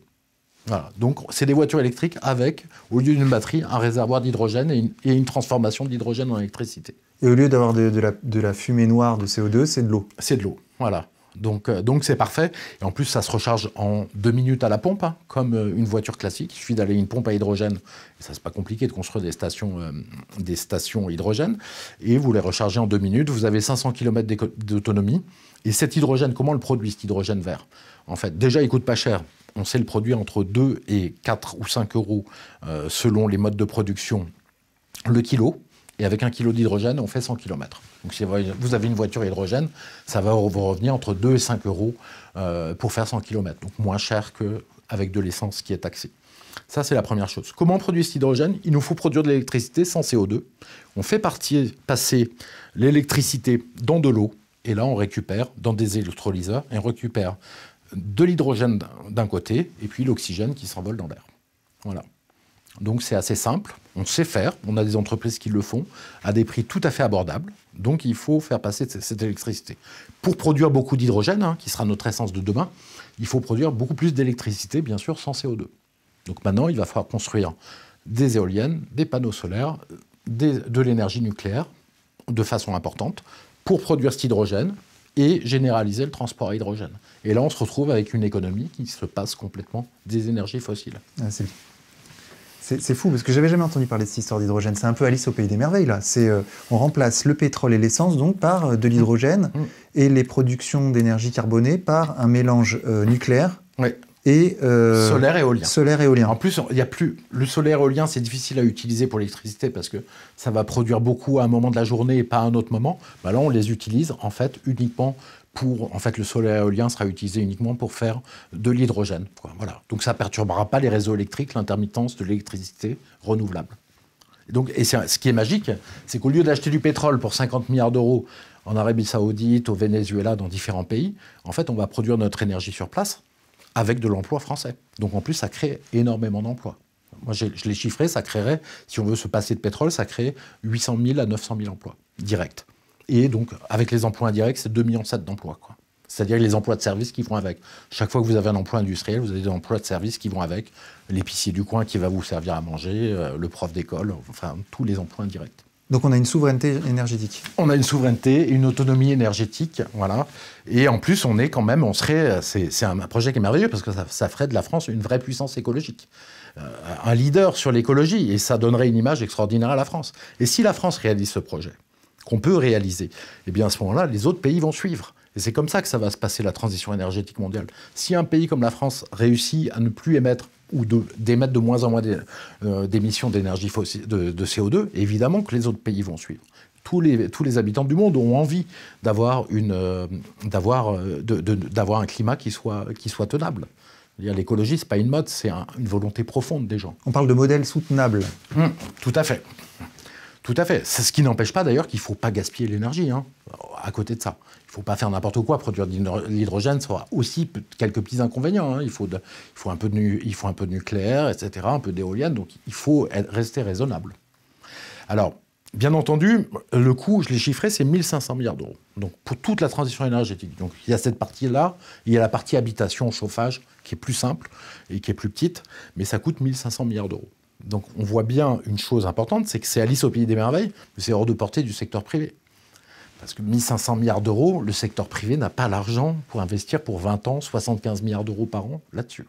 Voilà. Donc, c'est des voitures électriques avec, au lieu d'une batterie, un réservoir d'hydrogène et une transformation d'hydrogène en électricité. Et au lieu d'avoir de la fumée noire de CO2, c'est de l'eau. C'est de l'eau, voilà. Donc c'est parfait. Et en plus, ça se recharge en 2 minutes à la pompe, hein, comme une voiture classique. Il suffit d'aller à une pompe à hydrogène. Et ça, c'est pas compliqué de construire des stations hydrogène. Et vous les rechargez en 2 minutes. Vous avez 500 km d'autonomie. Et cet hydrogène, comment on le produit, cet hydrogène vert? En fait, déjà, il coûte pas cher. On sait le produire entre 2 et 4 ou 5 euros selon les modes de production le kilo. Et avec 1 kilo d'hydrogène, on fait 100 km. Donc si vous avez une voiture hydrogène, ça va vous revenir entre 2 et 5 euros pour faire 100 km. Donc moins cher qu'avec de l'essence qui est taxée. Ça, c'est la première chose. Comment on produit cet hydrogène? Il nous faut produire de l'électricité sans CO2. On fait passer l'électricité dans de l'eau. Et là, on récupère dans des électrolyseurs. Et on récupère de l'hydrogène d'un côté et puis l'oxygène qui s'envole dans l'air. Voilà. Donc c'est assez simple, on sait faire, on a des entreprises qui le font à des prix tout à fait abordables. Donc il faut faire passer cette électricité. Pour produire beaucoup d'hydrogène, hein, qui sera notre essence de demain, il faut produire beaucoup plus d'électricité, bien sûr, sans CO2. Donc maintenant, il va falloir construire des éoliennes, des panneaux solaires, de l'énergie nucléaire de façon importante pour produire cet hydrogène et généraliser le transport à hydrogène. Et là, on se retrouve avec une économie qui se passe complètement des énergies fossiles. Ah, c'est fou, parce que j'avais jamais entendu parler de cette histoire d'hydrogène. C'est un peu Alice au pays des merveilles, là. On remplace le pétrole et l'essence donc par de l'hydrogène et les productions d'énergie carbonée par un mélange nucléaire et solaire et éolien. Solaire et éolien. En plus, il y a plus le solaire et éolien, c'est difficile à utiliser pour l'électricité parce que ça va produire beaucoup à un moment de la journée et pas à un autre moment. Bah là, on les utilise en fait uniquement le solaire éolien sera utilisé uniquement pour faire de l'hydrogène. Voilà. Donc ça ne perturbera pas les réseaux électriques, l'intermittence de l'électricité renouvelable. Et ce qui est magique, c'est qu'au lieu d'acheter du pétrole pour 50 milliards d'euros en Arabie Saoudite, au Venezuela, dans différents pays, en fait, on va produire notre énergie sur place avec de l'emploi français. Donc en plus, ça crée énormément d'emplois. Moi, je l'ai chiffré, ça créerait, si on veut se passer de pétrole, ça crée 800 000 à 900 000 emplois directs. Et donc, avec les emplois indirects, c'est 2,7 millions d'emplois, quoi. C'est-à-dire les emplois de service qui vont avec. Chaque fois que vous avez un emploi industriel, vous avez des emplois de service qui vont avec. L'épicier du coin qui va vous servir à manger, le prof d'école, enfin, tous les emplois indirects. Donc on a une souveraineté énergétique. On a une souveraineté, une autonomie énergétique, voilà. Et en plus, c'est un projet qui est merveilleux parce que ça ferait de la France une vraie puissance écologique. Un leader sur l'écologie, et ça donnerait une image extraordinaire à la France. Et si la France réalise ce projet, qu'on peut réaliser, eh bien à ce moment-là, les autres pays vont suivre. Et c'est comme ça que ça va se passer, la transition énergétique mondiale. Si un pays comme la France réussit à ne plus émettre ou d'émettre de moins en moins d'émissions d'énergie fossile, de CO2, évidemment que les autres pays vont suivre. Tous les habitants du monde ont envie d'avoir un climat qui soit tenable. L'écologie, ce n'est pas une mode, c'est une volonté profonde des gens. On parle de modèle soutenable. Tout à fait. Tout à fait. C'est ce qui n'empêche pas d'ailleurs qu'il ne faut pas gaspiller l'énergie, hein, à côté de ça. Il ne faut pas faire n'importe quoi. Produire de l'hydrogène, ça aura aussi quelques petits inconvénients. Hein. Il faut un peu de nucléaire, etc., un peu d'éolienne. Donc il faut rester raisonnable. Alors, bien entendu, le coût, je l'ai chiffré, c'est 1 500 milliards d'euros. Donc pour toute la transition énergétique. Donc il y a cette partie-là, il y a la partie habitation, chauffage, qui est plus simple et qui est plus petite, mais ça coûte 1 500 milliards d'euros. Donc on voit bien une chose importante, c'est que c'est Alice au pays des merveilles, mais c'est hors de portée du secteur privé. Parce que 1 500 milliards d'euros, le secteur privé n'a pas l'argent pour investir pour 20 ans, 75 milliards d'euros par an là-dessus.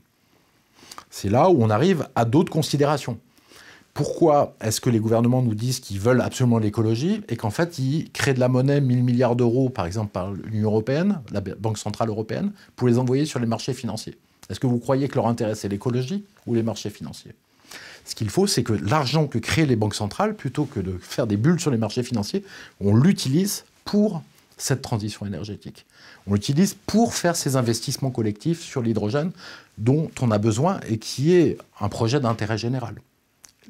C'est là où on arrive à d'autres considérations. Pourquoi est-ce que les gouvernements nous disent qu'ils veulent absolument l'écologie et qu'en fait ils créent de la monnaie, 1 000 milliards d'euros, par exemple par l'Union européenne, la Banque centrale européenne, pour les envoyer sur les marchés financiers? Est-ce que vous croyez que leur intérêt c'est l'écologie ou les marchés financiers? Ce qu'il faut, c'est que l'argent que créent les banques centrales, plutôt que de faire des bulles sur les marchés financiers, on l'utilise pour cette transition énergétique. On l'utilise pour faire ces investissements collectifs sur l'hydrogène dont on a besoin et qui est un projet d'intérêt général.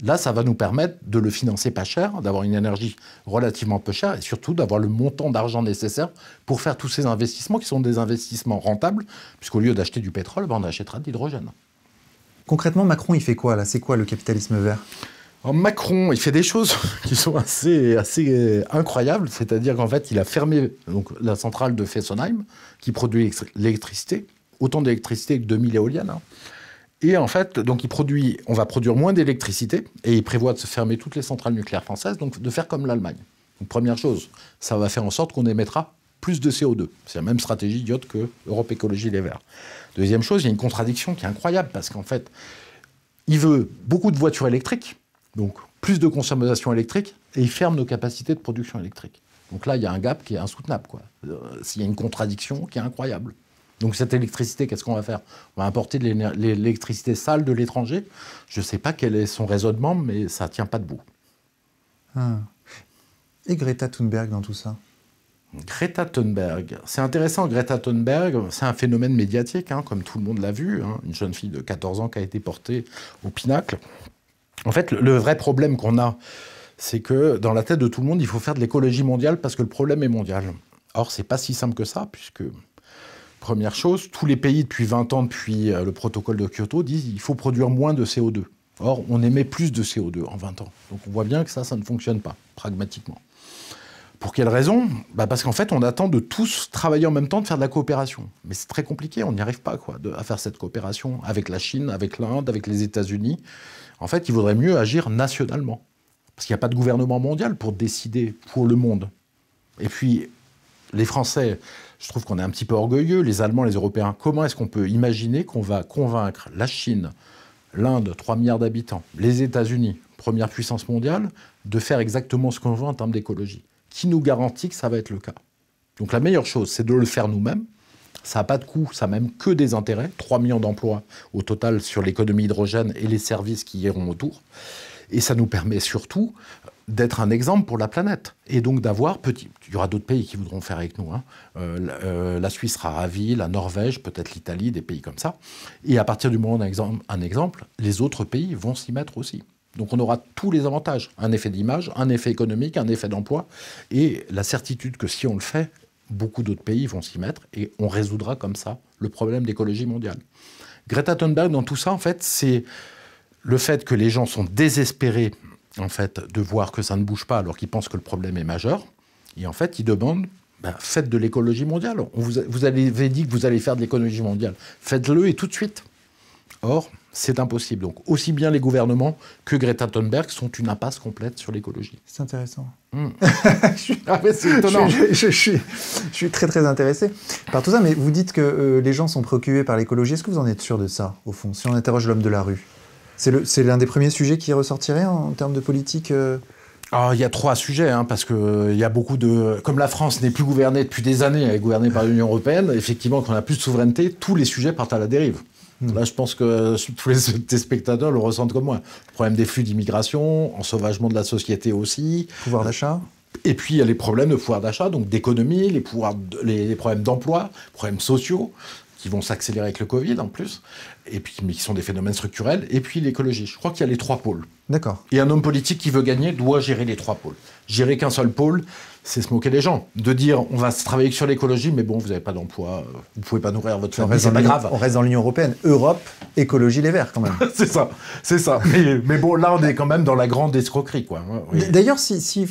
Là, ça va nous permettre de le financer pas cher, d'avoir une énergie relativement peu chère et surtout d'avoir le montant d'argent nécessaire pour faire tous ces investissements qui sont des investissements rentables, puisqu'au lieu d'acheter du pétrole, on achètera de l'hydrogène. Concrètement, Macron, il fait quoi là? C'est quoi le capitalisme vert? Alors, Macron, il fait des choses qui sont assez incroyables, c'est-à-dire qu'en fait, il a fermé donc, la centrale de Fessenheim, qui produit l'électricité, autant d'électricité que 2000 éoliennes. Hein. Et en fait, donc on va produire moins d'électricité, et il prévoit de se fermer toutes les centrales nucléaires françaises, donc de faire comme l'Allemagne. Donc, première chose, ça va faire en sorte qu'on émettra plus de CO2. C'est la même stratégie idiote que Europe Écologie Les Verts. Deuxième chose, il y a une contradiction qui est incroyable, parce qu'en fait, il veut beaucoup de voitures électriques, donc plus de consommation électrique, et il ferme nos capacités de production électrique. Donc là, il y a un gap qui est insoutenable, quoi. Il y a une contradiction qui est incroyable. Donc cette électricité, qu'est-ce qu'on va faire? On va importer de l'électricité sale de l'étranger. Je ne sais pas quel est son raisonnement, mais ça ne tient pas debout. Ah. Et Greta Thunberg dans tout ça? Greta Thunberg, c'est intéressant. Greta Thunberg, c'est un phénomène médiatique, hein, comme tout le monde l'a vu. Hein, une jeune fille de 14 ans qui a été portée au pinacle. En fait, le vrai problème qu'on a, c'est que dans la tête de tout le monde, il faut faire de l'écologie mondiale parce que le problème est mondial. Or, c'est pas si simple que ça, puisque, première chose, tous les pays depuis 20 ans, depuis le protocole de Kyoto, disent qu'il faut produire moins de CO2. Or, on émet plus de CO2 en 20 ans. Donc on voit bien que ça ne fonctionne pas, pragmatiquement. Pour quelle raison? Parce qu'en fait, on attend de tous travailler en même temps, de faire de la coopération. Mais c'est très compliqué, on n'y arrive pas à faire cette coopération avec la Chine, avec l'Inde, avec les États-Unis. En fait, il vaudrait mieux agir nationalement. Parce qu'il n'y a pas de gouvernement mondial pour décider pour le monde. Et puis, les Français, je trouve qu'on est un petit peu orgueilleux, les Allemands, les Européens. Comment est-ce qu'on peut imaginer qu'on va convaincre la Chine, l'Inde, 3 milliards d'habitants, les États-Unis, première puissance mondiale, de faire exactement ce qu'on veut en termes d'écologie? Qui nous garantit que ça va être le cas? Donc la meilleure chose, c'est de le faire nous-mêmes. Ça n'a pas de coût, ça n'a même que des intérêts. 3 millions d'emplois au total sur l'économie hydrogène et les services qui iront autour. Et ça nous permet surtout d'être un exemple pour la planète. Et donc d'avoir petit... Il y aura d'autres pays qui voudront faire avec nous. Hein. La Suisse sera ravie, la Norvège, peut-être l'Italie, des pays comme ça. Et à partir du moment où on a un exemple, les autres pays vont s'y mettre aussi. Donc on aura tous les avantages. Un effet d'image, un effet économique, un effet d'emploi. Et la certitude que si on le fait, beaucoup d'autres pays vont s'y mettre. Et on résoudra comme ça le problème d'écologie mondiale. Greta Thunberg, dans tout ça, en fait, c'est le fait que les gens sont désespérés en fait, de voir que ça ne bouge pas alors qu'ils pensent que le problème est majeur. Et en fait, ils demandent, faites de l'écologie mondiale. Vous avez dit que vous allez faire de l'écologie mondiale. Faites-le et tout de suite. Or, c'est impossible. Donc, aussi bien les gouvernements que Greta Thunberg sont une impasse complète sur l'écologie. C'est intéressant. C'est étonnant. Je suis très, très intéressé par tout ça. Mais vous dites que les gens sont préoccupés par l'écologie. Est-ce que vous en êtes sûr de ça, au fond, si on interroge l'homme de la rue? C'est l'un des premiers sujets qui ressortirait en termes de politique Il y a 3 sujets, hein, parce qu'il y a beaucoup de... Comme la France n'est plus gouvernée depuis des années, elle est gouvernée par l'Union européenne, effectivement, quand on n'a plus de souveraineté, tous les sujets partent à la dérive. Là, je pense que tous les téléspectateurs le ressentent comme moi. Le problème des flux d'immigration, ensauvagement de la société aussi. Pouvoir d'achat. Et puis, il y a les problèmes de pouvoir d'achat, donc d'économie, les problèmes d'emploi, problèmes sociaux, qui vont s'accélérer avec le Covid en plus, et puis, mais qui sont des phénomènes structurels, et puis l'écologie. Je crois qu'il y a les 3 pôles. D'accord. Et un homme politique qui veut gagner doit gérer les 3 pôles. Gérer qu'un seul pôle, c'est se moquer des gens. De dire, on va travailler sur l'écologie, mais bon, vous n'avez pas d'emploi, vous ne pouvez pas nourrir votre famille, c'est pas grave. On reste dans l'Union européenne. Europe, écologie, les Verts, quand même. C'est ça. Mais bon, là, on est quand même dans la grande escroquerie, quoi. Oui. D'ailleurs, si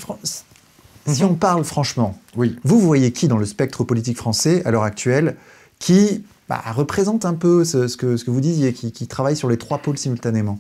on parle franchement, oui. Vous voyez qui dans le spectre politique français, à l'heure actuelle, qui représente un peu ce que vous disiez, qui travaille sur les 3 pôles simultanément?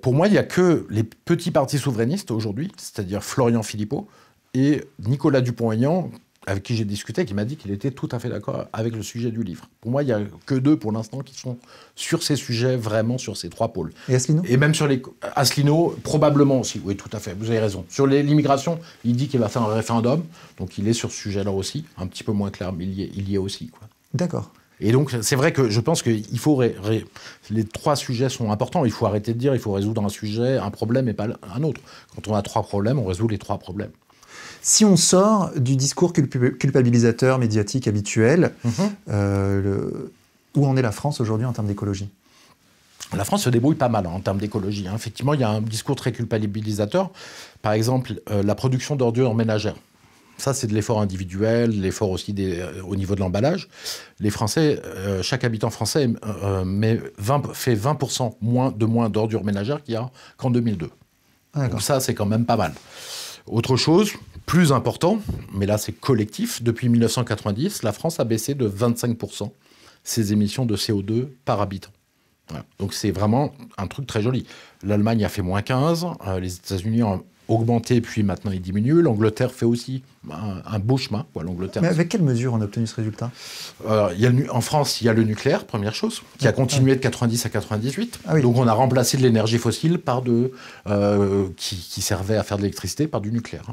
Pour moi, il n'y a que les petits partis souverainistes aujourd'hui, c'est-à-dire Florian Philippot et Nicolas Dupont-Aignan, avec qui j'ai discuté, qui m'a dit qu'il était tout à fait d'accord avec le sujet du livre. Pour moi, il n'y a que 2 pour l'instant qui sont sur ces sujets, vraiment sur ces 3 pôles. Et Asselineau? Et même sur les... Asselineau, probablement aussi, oui, tout à fait, vous avez raison. Sur l'immigration, il dit qu'il va faire un référendum, donc il est sur ce sujet-là aussi, un petit peu moins clair, mais il y est aussi, quoi. D'accord. Et donc, c'est vrai que je pense qu'il faut... Les 3 sujets sont importants. Il faut arrêter de dire il faut résoudre un sujet, un problème et pas un autre. Quand on a 3 problèmes, on résout les 3 problèmes. Si on sort du discours culpabilisateur médiatique habituel, où en est la France aujourd'hui en termes d'écologie? La France se débrouille pas mal en termes d'écologie. Hein. Effectivement, il y a un discours très culpabilisateur. Par exemple, la production d'ordures ménagères. Ça, c'est de l'effort individuel, l'effort aussi au niveau de l'emballage. Les Français, chaque habitant français fait 20% moins d'ordures ménagères qu'en 2002. Donc ça, c'est quand même pas mal. Autre chose, plus important, mais là c'est collectif, depuis 1990, la France a baissé de 25% ses émissions de CO2 par habitant. Voilà. Donc c'est vraiment un truc très joli. L'Allemagne a fait moins 15, les États-Unis ont augmenté, puis maintenant ils diminuent. L'Angleterre fait aussi un beau chemin. L'Angleterre. Mais avec quelle mesure on a obtenu ce résultat? En France, il y a le nucléaire, première chose, qui a continué de 90 à 98. Ah oui. Donc on a remplacé de l'énergie fossile par qui servait à faire de l'électricité par du nucléaire.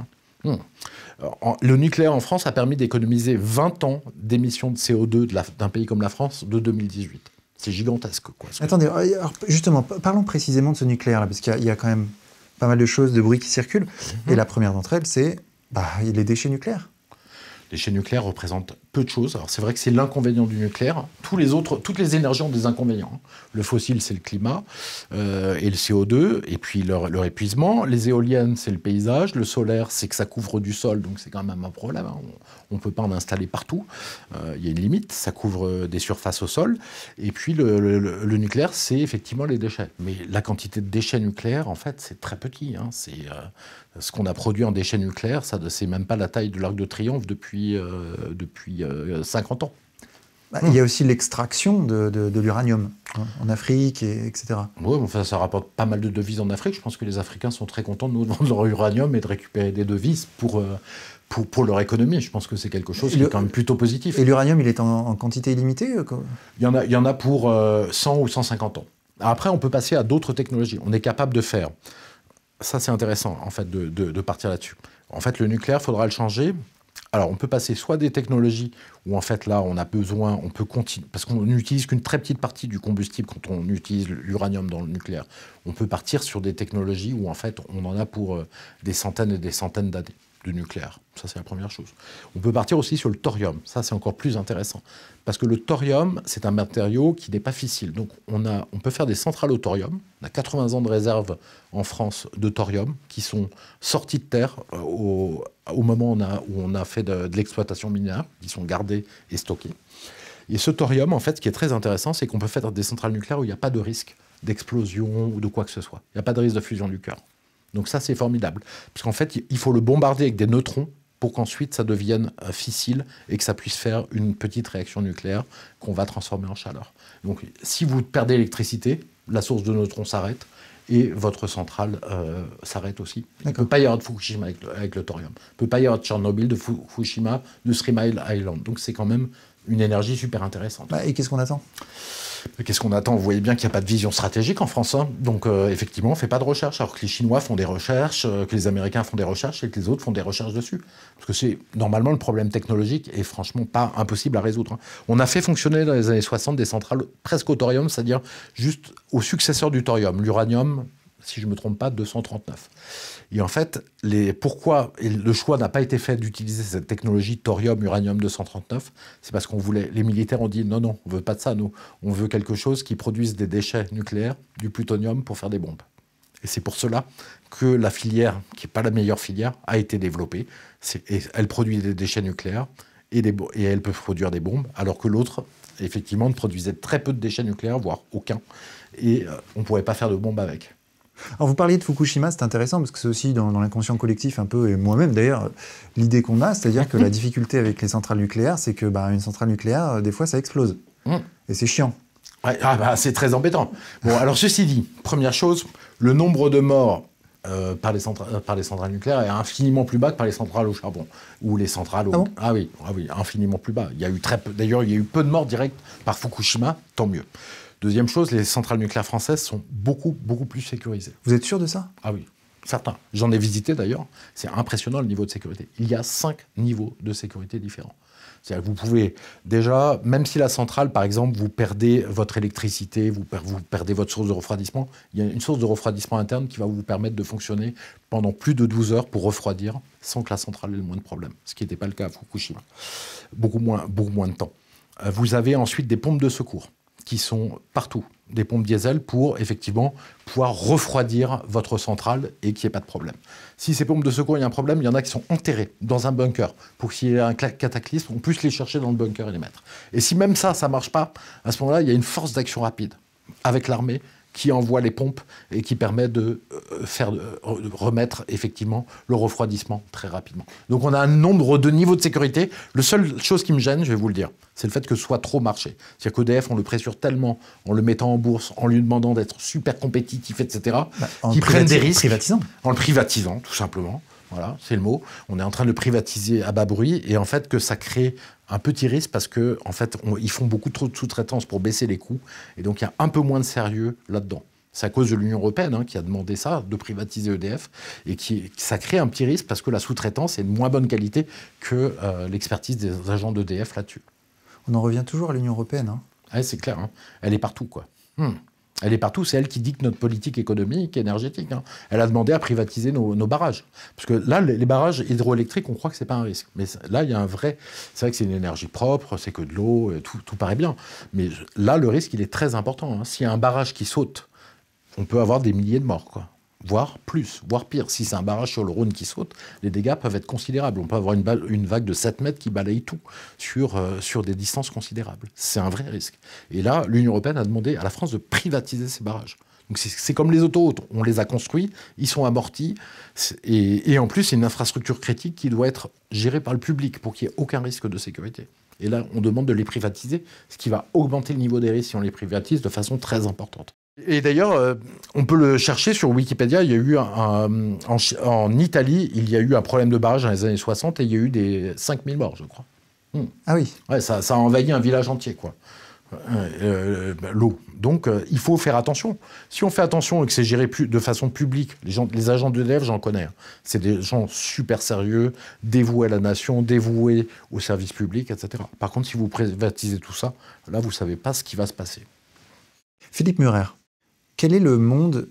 Le nucléaire en France a permis d'économiser 20 ans d'émissions de CO2 d'un pays comme la France de 2018. C'est gigantesque, quoi. Attendez, alors justement, parlons précisément de ce nucléaire-là, parce qu'il y a quand même pas mal de choses, de bruit qui circulent. Et la première d'entre elles, c'est les déchets nucléaires. Les déchets nucléaires représentent peu de choses. Alors c'est vrai que c'est l'inconvénient du nucléaire. Toutes les énergies ont des inconvénients. Le fossile, c'est le climat, et le CO2, et puis leur épuisement. Les éoliennes, c'est le paysage. Le solaire, c'est que ça couvre du sol, donc c'est quand même un problème. On ne peut pas en installer partout. Il y a une limite, ça couvre des surfaces au sol. Et puis le nucléaire, c'est effectivement les déchets. Mais la quantité de déchets nucléaires, en fait, c'est très petit. Ce qu'on a produit en déchets nucléaires, c'est même pas la taille de l'Arc de Triomphe depuis 50 ans. Il y a aussi l'extraction de l'uranium en Afrique, etc. Oui, enfin, ça rapporte pas mal de devises en Afrique. Je pense que les Africains sont très contents de nous vendre leur uranium et de récupérer des devises pour leur économie. Je pense que c'est quelque chose qui est quand même plutôt positif. Et l'uranium, il est en quantité illimitée il y en a pour 100 ou 150 ans. Après, on peut passer à d'autres technologies. On est capable de faire... Ça, c'est intéressant, en fait, de partir là-dessus. En fait, le nucléaire, il faudra le changer. Alors, on peut passer soit des technologies où, en fait, là, on a besoin, on peut continuer, parce qu'on n'utilise qu'une très petite partie du combustible quand on utilise l'uranium dans le nucléaire. On peut partir sur des technologies où, en fait, on en a pour des centaines et des centaines d'années de nucléaire. Ça, c'est la première chose. On peut partir aussi sur le thorium. Ça, c'est encore plus intéressant. Parce que le thorium, c'est un matériau qui n'est pas fissile. Donc, on peut faire des centrales au thorium. On a 80 ans de réserve en France de thorium qui sont sortis de terre au moment où on a fait de l'exploitation minière, qui sont gardés et stockés. Et ce thorium, en fait, ce qui est très intéressant, c'est qu'on peut faire des centrales nucléaires où il n'y a pas de risque d'explosion ou de quoi que ce soit. Il n'y a pas de risque de fusion du cœur. Donc ça, c'est formidable. Parce qu'en fait, il faut le bombarder avec des neutrons pour qu'ensuite ça devienne fissile et que ça puisse faire une petite réaction nucléaire qu'on va transformer en chaleur. Donc si vous perdez l'électricité, la source de neutrons s'arrête et votre centrale s'arrête aussi. Il ne peut pas y avoir de Fukushima avec le thorium. Il ne peut pas y avoir de Tchernobyl, de Fukushima, de Three Mile Island. Donc c'est quand même une énergie super intéressante. Et qu'est-ce qu'on attend ? Qu'est-ce qu'on attend ? Vous voyez bien qu'il n'y a pas de vision stratégique en France. Donc, effectivement, on ne fait pas de recherche. Alors que les Chinois font des recherches, que les Américains font des recherches et que les autres font des recherches dessus. Parce que c'est normalement le problème technologique est franchement pas impossible à résoudre. On a fait fonctionner dans les années 60 des centrales presque au thorium, c'est-à-dire juste au successeur du thorium, l'uranium, si je ne me trompe pas, 239. Et en fait, pourquoi le choix n'a pas été fait d'utiliser cette technologie thorium-uranium 239, c'est parce les militaires ont dit non, on ne veut pas de ça, nous. On veut quelque chose qui produise des déchets nucléaires, du plutonium, pour faire des bombes. Et c'est pour cela que la filière, qui n'est pas la meilleure filière, a été développée. Elle produit des déchets nucléaires et elle peut produire des bombes, alors que l'autre, effectivement, ne produisait très peu de déchets nucléaires, voire aucun. Et on ne pourrait pas faire de bombes avec. Alors vous parliez de Fukushima, c'est intéressant parce que c'est aussi dans l'inconscient collectif un peu, et moi-même d'ailleurs, l'idée qu'on a, c'est-à-dire que la difficulté avec les centrales nucléaires, c'est que une centrale nucléaire, des fois ça explose. Et c'est chiant. Ouais, c'est très embêtant. Bon, alors ceci dit, première chose, le nombre de morts par les centrales nucléaires est infiniment plus bas que par les centrales au charbon. Ou les centrales au... Ah bon ? Ah oui, infiniment plus bas. Il y a eu d'ailleurs, il y a eu peu de morts directes par Fukushima, tant mieux. Deuxième chose, les centrales nucléaires françaises sont beaucoup, beaucoup plus sécurisées. Vous êtes sûr de ça ? Ah oui, certains. J'en ai visité d'ailleurs. C'est impressionnant le niveau de sécurité. Il y a 5 niveaux de sécurité différents. C'est-à-dire que vous pouvez déjà, même si la centrale, par exemple, vous perdez votre électricité, vous perdez votre source de refroidissement, il y a une source de refroidissement interne qui va vous permettre de fonctionner pendant plus de 12 heures pour refroidir sans que la centrale ait le moins de problèmes. Ce qui n'était pas le cas à Fukushima. Beaucoup moins de temps. Vous avez ensuite des pompes de secours qui sont partout, des pompes diesel pour effectivement pouvoir refroidir votre centrale et qu'il n'y ait pas de problème. Si ces pompes de secours, il y a un problème, il y en a qui sont enterrées dans un bunker pour qu'il y ait un cataclysme, on puisse les chercher dans le bunker et les mettre. Et si même ça ne marche pas, à ce moment-là, il y a une force d'action rapide avec l'armée qui envoie les pompes et qui permet de remettre effectivement le refroidissement très rapidement. Donc on a un nombre de niveaux de sécurité. La seule chose qui me gêne, je vais vous le dire, c'est le fait que ce soit trop marché. C'est-à-dire qu'EDF, on le pressure tellement en le mettant en bourse, en lui demandant d'être super compétitif, etc., qu'ils prennent des risques. En le privatisant, tout simplement. Voilà, c'est le mot. On est en train de le privatiser à bas bruit et en fait que ça crée un petit risque parce que en fait ils font beaucoup trop de sous-traitance pour baisser les coûts et donc il y a un peu moins de sérieux là-dedans. C'est à cause de l'Union européenne qui a demandé ça, de privatiser EDF et ça crée un petit risque parce que la sous-traitance est de moins bonne qualité que l'expertise des agents d'EDF là-dessus. On en revient toujours à l'Union européenne. Ouais, c'est clair, elle est partout quoi. Elle est partout, c'est elle qui dicte notre politique économique, énergétique. Elle a demandé à privatiser nos barrages. Parce que là, les barrages hydroélectriques, on croit que ce n'est pas un risque. Mais là, il y a un vrai... C'est vrai que c'est une énergie propre, c'est que de l'eau, tout paraît bien. Mais là, le risque, il est très important. S'il y a un barrage qui saute, on peut avoir des milliers de morts, quoi. Voire plus, voire pire. Si c'est un barrage sur le Rhône qui saute, les dégâts peuvent être considérables. On peut avoir une vague de 7 mètres qui balaye tout sur des distances considérables. C'est un vrai risque. Et là, l'Union européenne a demandé à la France de privatiser ces barrages. Donc c'est comme les autoroutes. On les a construits, ils sont amortis. Et en plus, c'est une infrastructure critique qui doit être gérée par le public pour qu'il n'y ait aucun risque de sécurité. Et là, on demande de les privatiser, ce qui va augmenter le niveau des risques si on les privatise de façon très importante. Et d'ailleurs, on peut le chercher sur Wikipédia. Il y a eu en Italie, il y a eu un problème de barrage dans les années 60 et il y a eu des 5000 morts, je crois. Ah oui. Ouais, ça a envahi un village entier, quoi. L'eau. Donc, il faut faire attention. Si on fait attention et que c'est géré de façon publique, les agents d'EDF, j'en connais. C'est des gens super sérieux, dévoués à la nation, dévoués au service public, etc. Par contre, si vous privatisez tout ça, là, vous ne savez pas ce qui va se passer. Philippe Murer, quel est le monde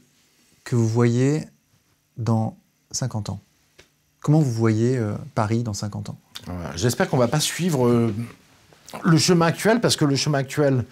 que vous voyez dans 50 ans? Comment vous voyez Paris dans 50 ans? J'espère qu'on ne va pas suivre le chemin actuel, parce que le chemin actuel,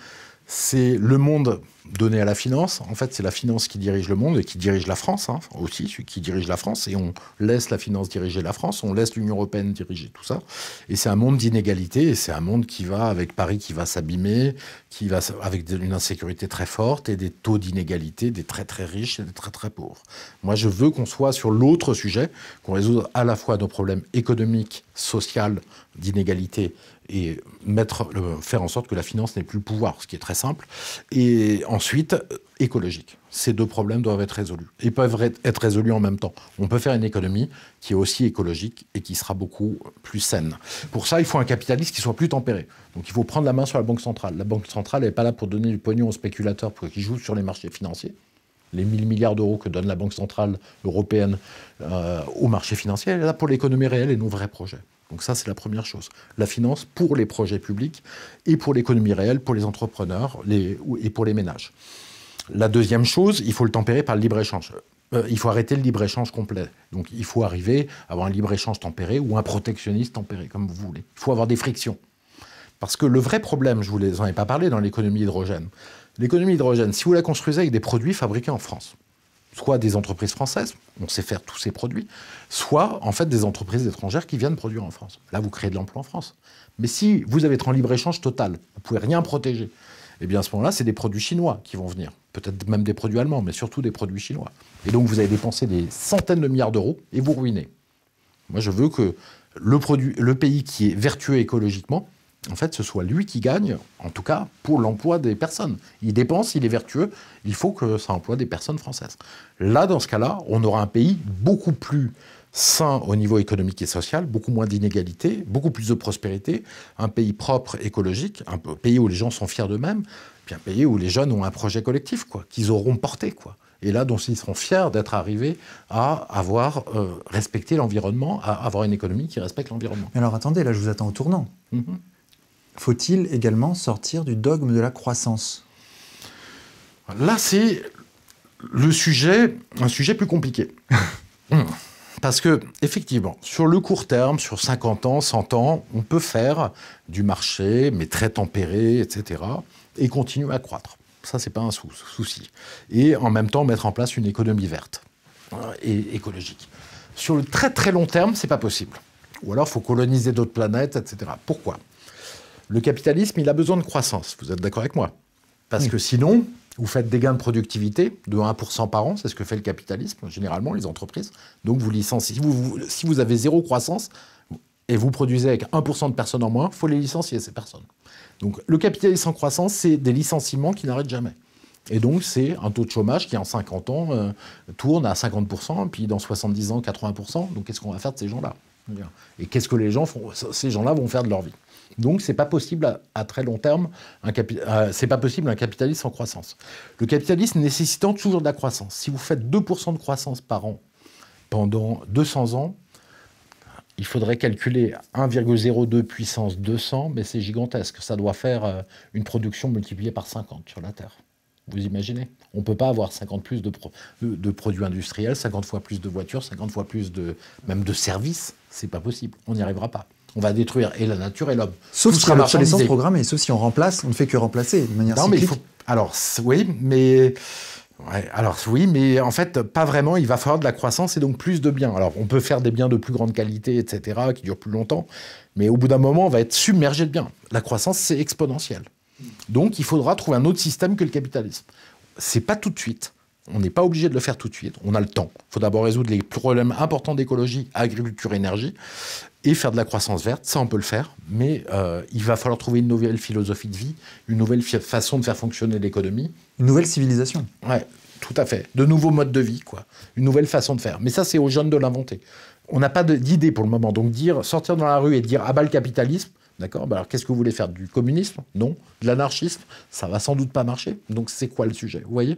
c'est le monde donné à la finance. En fait, c'est la finance qui dirige le monde et qui dirige la France aussi, qui dirige la France. Et on laisse la finance diriger la France, on laisse l'Union européenne diriger tout ça. Et c'est un monde d'inégalité, et c'est un monde qui va, avec Paris qui va s'abîmer, qui va avec une insécurité très forte et des taux d'inégalité, des très très riches et des très très pauvres. Moi, je veux qu'on soit sur l'autre sujet, qu'on résout à la fois nos problèmes économiques, sociaux, d'inégalité, et faire en sorte que la finance n'ait plus le pouvoir, ce qui est très simple. Et ensuite, écologique. Ces deux problèmes doivent être résolus. Ils peuvent être résolus en même temps. On peut faire une économie qui est aussi écologique et qui sera beaucoup plus saine. Pour ça, il faut un capitalisme qui soit plus tempéré. Donc il faut prendre la main sur la Banque centrale. La Banque centrale n'est pas là pour donner du pognon aux spéculateurs pour qu'ils jouent sur les marchés financiers. Les 1000 milliards d'euros que donne la Banque centrale européenne aux marchés financiers, elle est là pour l'économie réelle et nos vrais projets. Donc ça, c'est la première chose. La finance pour les projets publics et pour l'économie réelle, pour les entrepreneurs et pour les ménages. La deuxième chose, il faut le tempérer par le libre-échange. Il faut arrêter le libre-échange complet. Donc il faut arriver à avoir un libre-échange tempéré ou un protectionnisme tempéré, comme vous voulez. Il faut avoir des frictions. Parce que le vrai problème, je ne vous en ai pas parlé dans l'économie hydrogène. L'économie hydrogène, si vous la construisez avec des produits fabriqués en France, soit des entreprises françaises, on sait faire tous ces produits, soit en fait des entreprises étrangères qui viennent produire en France. Là, vous créez de l'emploi en France. Mais si vous avez en libre-échange total, vous ne pouvez rien protéger, eh bien à ce moment-là, c'est des produits chinois qui vont venir. Peut-être même des produits allemands, mais surtout des produits chinois. Et donc vous allez dépenser des centaines de milliards d'euros et vous ruinez. Moi, je veux que le pays qui est vertueux écologiquement, en fait, ce soit lui qui gagne, en tout cas pour l'emploi des personnes. Il dépense, il est vertueux, il faut que ça emploie des personnes françaises. Là, dans ce cas-là, on aura un pays beaucoup plus sain au niveau économique et social, beaucoup moins d'inégalités, beaucoup plus de prospérité, un pays propre, écologique, un pays où les gens sont fiers d'eux-mêmes, puis un pays où les jeunes ont un projet collectif, qu'ils auront porté, Et là, donc, ils seront fiers d'être arrivés à avoir respecté l'environnement, à avoir une économie qui respecte l'environnement. Mais alors attendez, là je vous attends au tournant. Faut-il également sortir du dogme de la croissance? Là, c'est un sujet plus compliqué. Parce que, effectivement, sur le court terme, sur 50 ans, 100 ans, on peut faire du marché, mais très tempéré, etc., et continuer à croître. Ça, c'est pas un souci. Et en même temps, mettre en place une économie verte et écologique. Sur le très très long terme, c'est pas possible. Ou alors, il faut coloniser d'autres planètes, etc. Pourquoi ? Le capitalisme, il a besoin de croissance. Vous êtes d'accord avec moi? Parce que sinon... Vous faites des gains de productivité de 1% par an, c'est ce que fait le capitalisme, généralement, les entreprises. Donc vous licenciez. Si vous avez zéro croissance et vous produisez avec 1% de personnes en moins, il faut les licencier, ces personnes. Donc le capitalisme en croissance, c'est des licenciements qui n'arrêtent jamais. Et donc c'est un taux de chômage qui, en 50 ans, tourne à 50%, puis dans 70 ans, 80%. Donc qu'est-ce qu'on va faire de ces gens-là? Et qu'est-ce que les gens font? Ces gens-là vont faire de leur vie. Donc, c'est pas possible à très long terme, c'est pas possible un capitalisme en croissance. Le capitalisme nécessitant toujours de la croissance. Si vous faites 2% de croissance par an pendant 200 ans, il faudrait calculer 1,02 puissance 200, mais c'est gigantesque. Ça doit faire une production multipliée par 50 sur la Terre. Vous imaginez? On ne peut pas avoir 50 plus de produits industriels, 50 fois plus de voitures, 50 fois plus même de services. C'est pas possible. On n'y arrivera pas. On va détruire et la nature et l'homme. Sauf si l'obsolescence programmée, sauf si on remplace, on ne fait que remplacer de manière cyclique. Oui, mais en fait, pas vraiment. Il va falloir de la croissance et donc plus de biens. Alors, on peut faire des biens de plus grande qualité, etc., qui durent plus longtemps, mais au bout d'un moment, on va être submergé de biens. La croissance, c'est exponentiel. Donc, il faudra trouver un autre système que le capitalisme. C'est pas tout de suite. On n'est pas obligé de le faire tout de suite. On a le temps. Il faut d'abord résoudre les problèmes importants d'écologie, agriculture, énergie, et faire de la croissance verte. Ça, on peut le faire. Mais il va falloir trouver une nouvelle philosophie de vie, une nouvelle façon de faire fonctionner l'économie. Une nouvelle civilisation. Ouais, tout à fait. De nouveaux modes de vie, quoi. Une nouvelle façon de faire. Mais ça, c'est aux jeunes de l'inventer. On n'a pas d'idée pour le moment. Donc, sortir dans la rue et dire « ah bah le capitalisme », d'accord, bah alors qu'est-ce que vous voulez faire? Du communisme? Non. De l'anarchisme? Ça va sans doute pas marcher. Donc, c'est quoi le sujet? Vous voyez?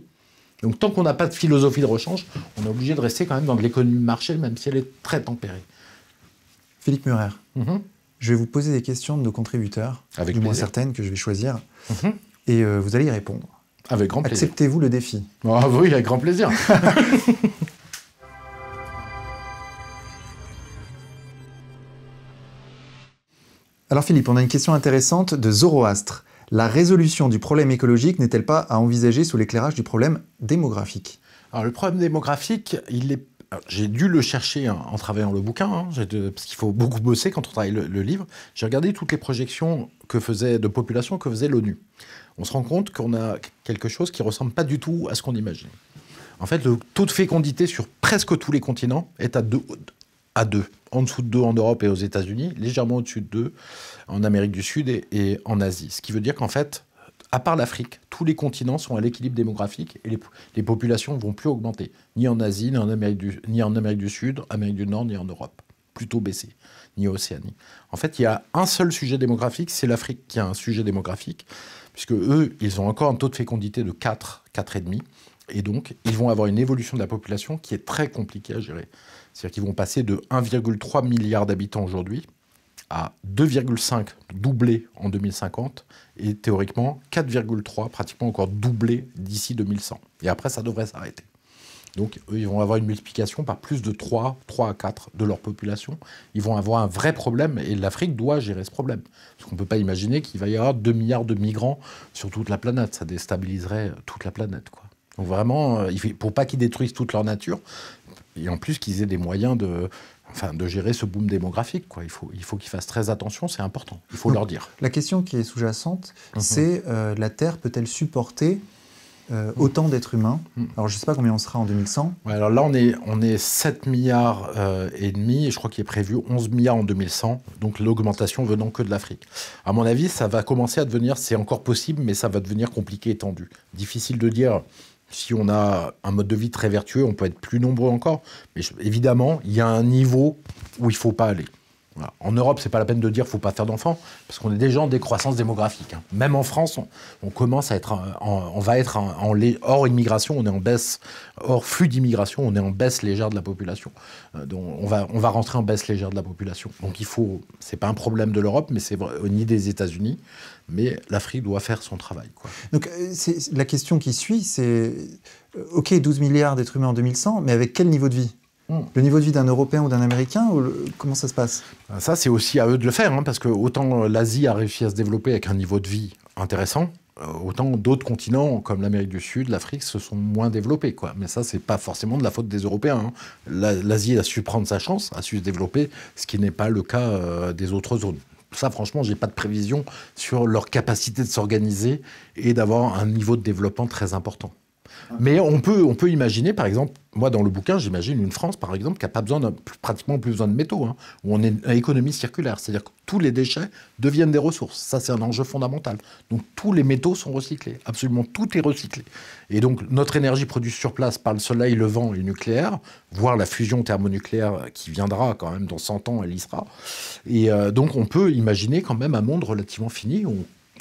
Donc, tant qu'on n'a pas de philosophie de rechange, on est obligé de rester quand même dans de l'économie de marché, même si elle est très tempérée. Philippe Murer, je vais vous poser des questions de nos contributeurs, avec du moins certaines que je vais choisir, et vous allez y répondre. Avec grand plaisir. Acceptez-vous le défi? Ah oui, avec grand plaisir. Alors Philippe, on a une question intéressante de Zoroastre. La résolution du problème écologique n'est-elle pas à envisager sous l'éclairage du problème démographique? Alors le problème démographique, j'ai dû le chercher en travaillant le bouquin, parce qu'il faut beaucoup bosser quand on travaille le livre. J'ai regardé toutes les projections de population que faisait l'ONU. On se rend compte qu'on a quelque chose qui ne ressemble pas du tout à ce qu'on imagine. En fait, le taux de fécondité sur presque tous les continents est à 2. En dessous de 2 en Europe et aux États-Unis, légèrement au-dessus de 2 en Amérique du Sud et en Asie. Ce qui veut dire qu'en fait, à part l'Afrique, tous les continents sont à l'équilibre démographique et les populations ne vont plus augmenter, ni en Asie, ni en Amérique du Sud, Amérique du Nord, ni en Europe. Plutôt baisser, ni en Océanie. En fait, il y a un seul sujet démographique, c'est l'Afrique qui a un sujet démographique, puisque eux, ils ont encore un taux de fécondité de 4,5, et donc ils vont avoir une évolution de la population qui est très compliquée à gérer. C'est-à-dire qu'ils vont passer de 1,3 milliard d'habitants aujourd'hui à 2,5 doublés en 2050 et théoriquement 4,3 pratiquement encore doublés d'ici 2100. Et après, ça devrait s'arrêter. Donc, eux, ils vont avoir une multiplication par plus de 3 à 4 de leur population. Ils vont avoir un vrai problème et l'Afrique doit gérer ce problème. Parce qu'on ne peut pas imaginer qu'il va y avoir 2 milliards de migrants sur toute la planète. Ça déstabiliserait toute la planète, quoi. Donc vraiment, pour pas qu'ils détruisent toute leur nature, et en plus qu'ils aient des moyens de gérer ce boom démographique, quoi. Il faut qu'ils fassent très attention, c'est important, il faut leur dire. La question qui est sous-jacente, c'est la Terre peut-elle supporter autant d'êtres humains? Alors je ne sais pas combien on sera en 2100. Ouais, alors là, on est 7 milliards et demi, et je crois qu'il est prévu 11 milliards en 2100, donc l'augmentation venant que de l'Afrique. À mon avis, ça va commencer à devenir, c'est encore possible, mais ça va devenir compliqué et tendu. Difficile de dire. Si on a un mode de vie très vertueux, on peut être plus nombreux encore. Mais évidemment, il y a un niveau où il ne faut pas aller. Voilà. En Europe, ce n'est pas la peine de dire qu'il ne faut pas faire d'enfants, parce qu'on est déjà en décroissance démographique. Même en France, on commence à être, hors immigration, on est en baisse, hors flux d'immigration, on est en baisse légère de la population. Donc on va rentrer en baisse légère de la population. Donc c'est pas un problème de l'Europe, mais c'est ni des États-Unis, mais l'Afrique doit faire son travail, quoi. Donc la question qui suit, c'est OK, 12 milliards d'êtres humains en 2100, mais avec quel niveau de vie? Le niveau de vie d'un Européen ou d'un Américain, comment ça se passe? Ça, c'est aussi à eux de le faire, parce que autant l'Asie a réussi à se développer avec un niveau de vie intéressant, autant d'autres continents, comme l'Amérique du Sud, l'Afrique, se sont moins développés, quoi. Mais ça, c'est pas forcément de la faute des Européens. L'Asie a su prendre sa chance, a su se développer, ce qui n'est pas le cas des autres zones. Ça, franchement, j'ai pas de prévision sur leur capacité de s'organiser et d'avoir un niveau de développement très important. Mais on peut imaginer, par exemple, moi dans le bouquin, j'imagine une France, par exemple, qui n'a pas besoin pratiquement plus besoin de métaux, hein, où on est à économie circulaire, c'est-à-dire que tous les déchets deviennent des ressources. Ça, c'est un enjeu fondamental. Donc tous les métaux sont recyclés, absolument tout est recyclé. Et donc notre énergie produite sur place par le soleil, le vent et le nucléaire, voire la fusion thermonucléaire qui viendra quand même dans 100 ans, elle y sera. Et donc on peut imaginer quand même un monde relativement fini où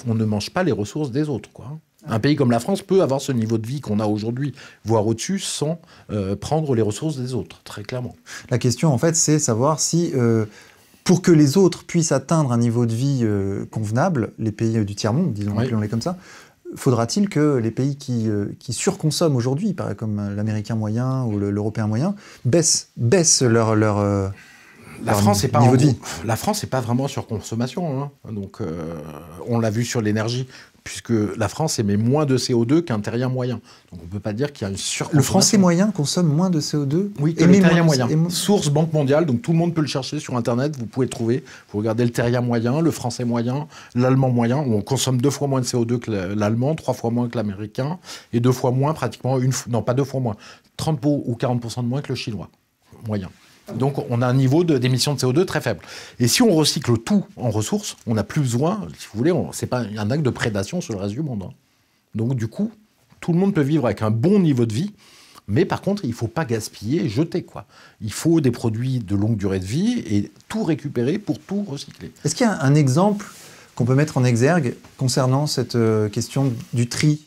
on ne mange pas les ressources des autres, quoi. Un pays comme la France peut avoir ce niveau de vie qu'on a aujourd'hui, voire au-dessus, sans prendre les ressources des autres, très clairement. La question, en fait, c'est savoir si, pour que les autres puissent atteindre un niveau de vie convenable, les pays du tiers-monde, disons, Oui. appelons-les comme ça, faudra-t-il que les pays qui surconsomment aujourd'hui, comme l'américain moyen ou l'européen moyen, baissent leur La France n'est pas, niveau de vie. La France n'est pas vraiment sur consommation. Hein. Donc, on l'a vu sur l'énergie, puisque la France émet moins de CO2 qu'un terrien moyen. Donc, on ne peut pas dire qu'il y a une surconsommation. Le français moyen consomme moins de CO2 Oui, que le terrien moyen. Source Banque mondiale, donc tout le monde peut le chercher sur Internet, vous pouvez trouver. Vous regardez le terrien moyen, le français moyen, l'allemand moyen, où on consomme 2 fois moins de CO2 que l'allemand, 3 fois moins que l'américain, et 2 fois moins pratiquement, non pas 2 fois moins, 30 ou 40% de moins que le chinois moyen. Donc on a un niveau d'émission de CO2 très faible. Et si on recycle tout en ressources, on n'a plus besoin, si vous voulez, c'est pas un acte de prédation sur le reste du monde. Hein. Donc du coup, tout le monde peut vivre avec un bon niveau de vie, mais par contre, il ne faut pas gaspiller et jeter, quoi. Il faut des produits de longue durée de vie et tout récupérer pour tout recycler. Est-ce qu'il y a un exemple qu'on peut mettre en exergue concernant cette question du tri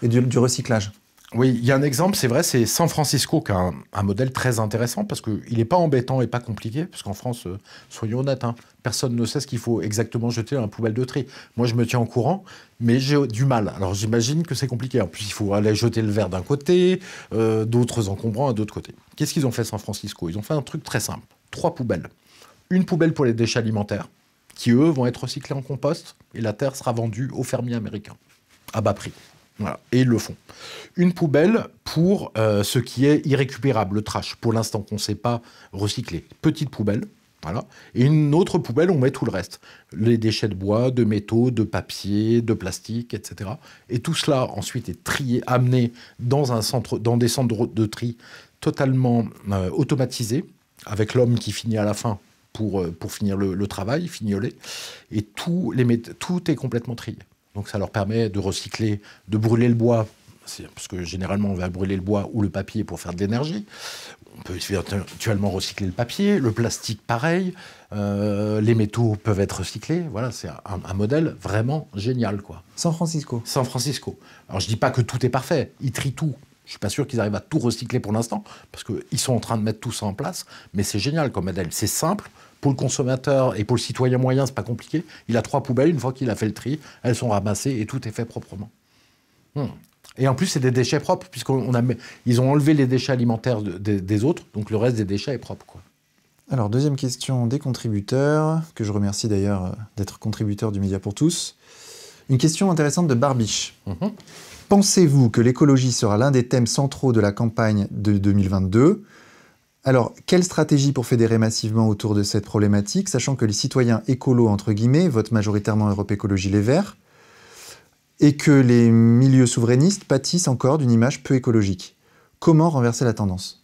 et du recyclage ? Oui, il y a un exemple, c'est vrai, c'est San Francisco qui a un modèle très intéressant parce qu'il n'est pas embêtant et pas compliqué, parce qu'en France, soyons honnêtes, hein, personne ne sait ce qu'il faut exactement jeter dans la poubelle de tri. Moi, je me tiens au courant, mais j'ai du mal. Alors, j'imagine que c'est compliqué. En plus, il faut aller jeter le verre d'un côté, d'autres encombrants à d'autres côtés. Qu'est-ce qu'ils ont fait San Francisco? Ils ont fait un truc très simple. 3 poubelles. Une poubelle pour les déchets alimentaires, qui, eux, vont être recyclés en compost, et la terre sera vendue aux fermiers américains, à bas prix. Voilà. Et ils le font. Une poubelle pour ce qui est irrécupérable, le trash, pour l'instant qu'on ne sait pas recycler. Petite poubelle, voilà. Et une autre poubelle, on met tout le reste. Les déchets de bois, de métaux, de papier, de plastique, etc. Et tout cela, ensuite, est trié, amené dans des centres de tri totalement automatisés, avec l'homme qui finit à la fin pour finir le travail, fignoler. Et tout est complètement trié. Donc ça leur permet de recycler, de brûler le bois, parce que généralement on va brûler le bois ou le papier pour faire de l'énergie. On peut éventuellement recycler le papier, le plastique pareil, les métaux peuvent être recyclés. Voilà, c'est un modèle vraiment génial, quoi. San Francisco. San Francisco. Alors je dis pas que tout est parfait, ils trient tout. Je suis pas sûr qu'ils arrivent à tout recycler pour l'instant, parce qu'ils sont en train de mettre tout ça en place, mais c'est génial comme modèle, c'est simple. Pour le consommateur et pour le citoyen moyen, c'est pas compliqué. Il a 3 poubelles, une fois qu'il a fait le tri, elles sont ramassées et tout est fait proprement. Et en plus, c'est des déchets propres, puisqu'ils ont enlevé les déchets alimentaires des autres, donc le reste des déchets est propre, quoi. Alors, deuxième question des contributeurs, que je remercie d'ailleurs d'être contributeur du Média pour tous. Une question intéressante de Barbiche. Pensez-vous que l'écologie sera l'un des thèmes centraux de la campagne de 2022 ? Alors, quelle stratégie pour fédérer massivement autour de cette problématique, sachant que les citoyens écolos, entre guillemets, votent majoritairement Europe Écologie Les Verts, et que les milieux souverainistes pâtissent encore d'une image peu écologique? Comment renverser la tendance?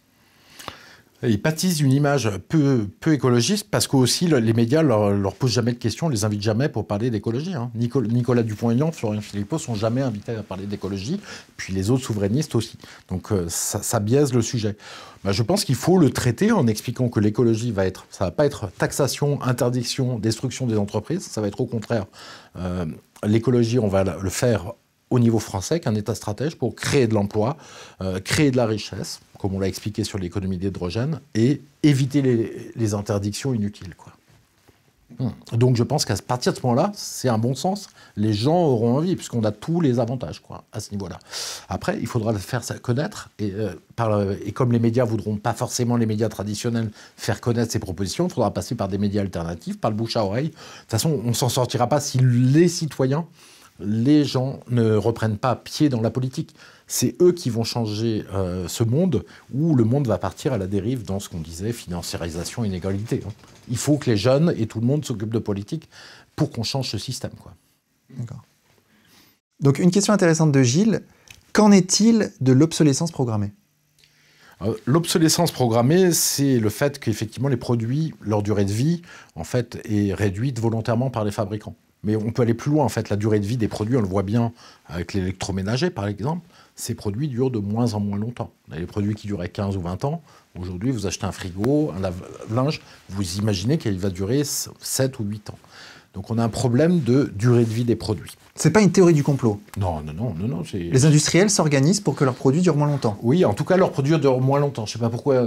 Ils pâtissent d'une image peu écologiste parce que aussi les médias leur posent jamais de questions, les invitent jamais pour parler d'écologie. Hein. Nicolas Dupont-Aignan, Florian Philippot sont jamais invités à parler d'écologie, puis les autres souverainistes aussi. Donc ça biaise le sujet. Je pense qu'il faut le traiter en expliquant que l'écologie ça va pas être taxation, interdiction, destruction des entreprises, ça va être au contraire l'écologie, on va le faire au niveau français qu'un État stratège pour créer de l'emploi, créer de la richesse, comme on l'a expliqué sur l'économie d'hydrogène, et éviter les interdictions inutiles, quoi. Donc je pense qu'à partir de ce moment-là, c'est un bon sens. Les gens auront envie, puisqu'on a tous les avantages, quoi, à ce niveau-là. Après, il faudra le faire connaître, et comme les médias ne voudront pas forcément, les médias traditionnels, faire connaître ces propositions, il faudra passer par des médias alternatifs, par le bouche à oreille. De toute façon, on ne s'en sortira pas si les citoyens les gens ne reprennent pas pied dans la politique. C'est eux qui vont changer ce monde où le monde va partir à la dérive dans ce qu'on disait, financiarisation, inégalité. Il faut que les jeunes et tout le monde s'occupent de politique pour qu'on change ce système, quoi. D'accord. Donc une question intéressante de Gilles. Qu'en est-il de l'obsolescence programmée ? L'obsolescence programmée, c'est le fait qu'effectivement les produits, leur durée de vie, en fait, est réduite volontairement par les fabricants. Mais on peut aller plus loin, en fait. La durée de vie des produits, on le voit bien avec l'électroménager, par exemple. Ces produits durent de moins en moins longtemps. Les produits qui duraient 15 ou 20 ans, aujourd'hui, vous achetez un frigo, un lave-linge, vous imaginez qu'il va durer 7 ou 8 ans. Donc on a un problème de durée de vie des produits. C'est pas une théorie du complot. Non. Les industriels s'organisent pour que leurs produits durent moins longtemps. Oui, en tout cas, leurs produits durent moins longtemps. Je ne sais pas pourquoi,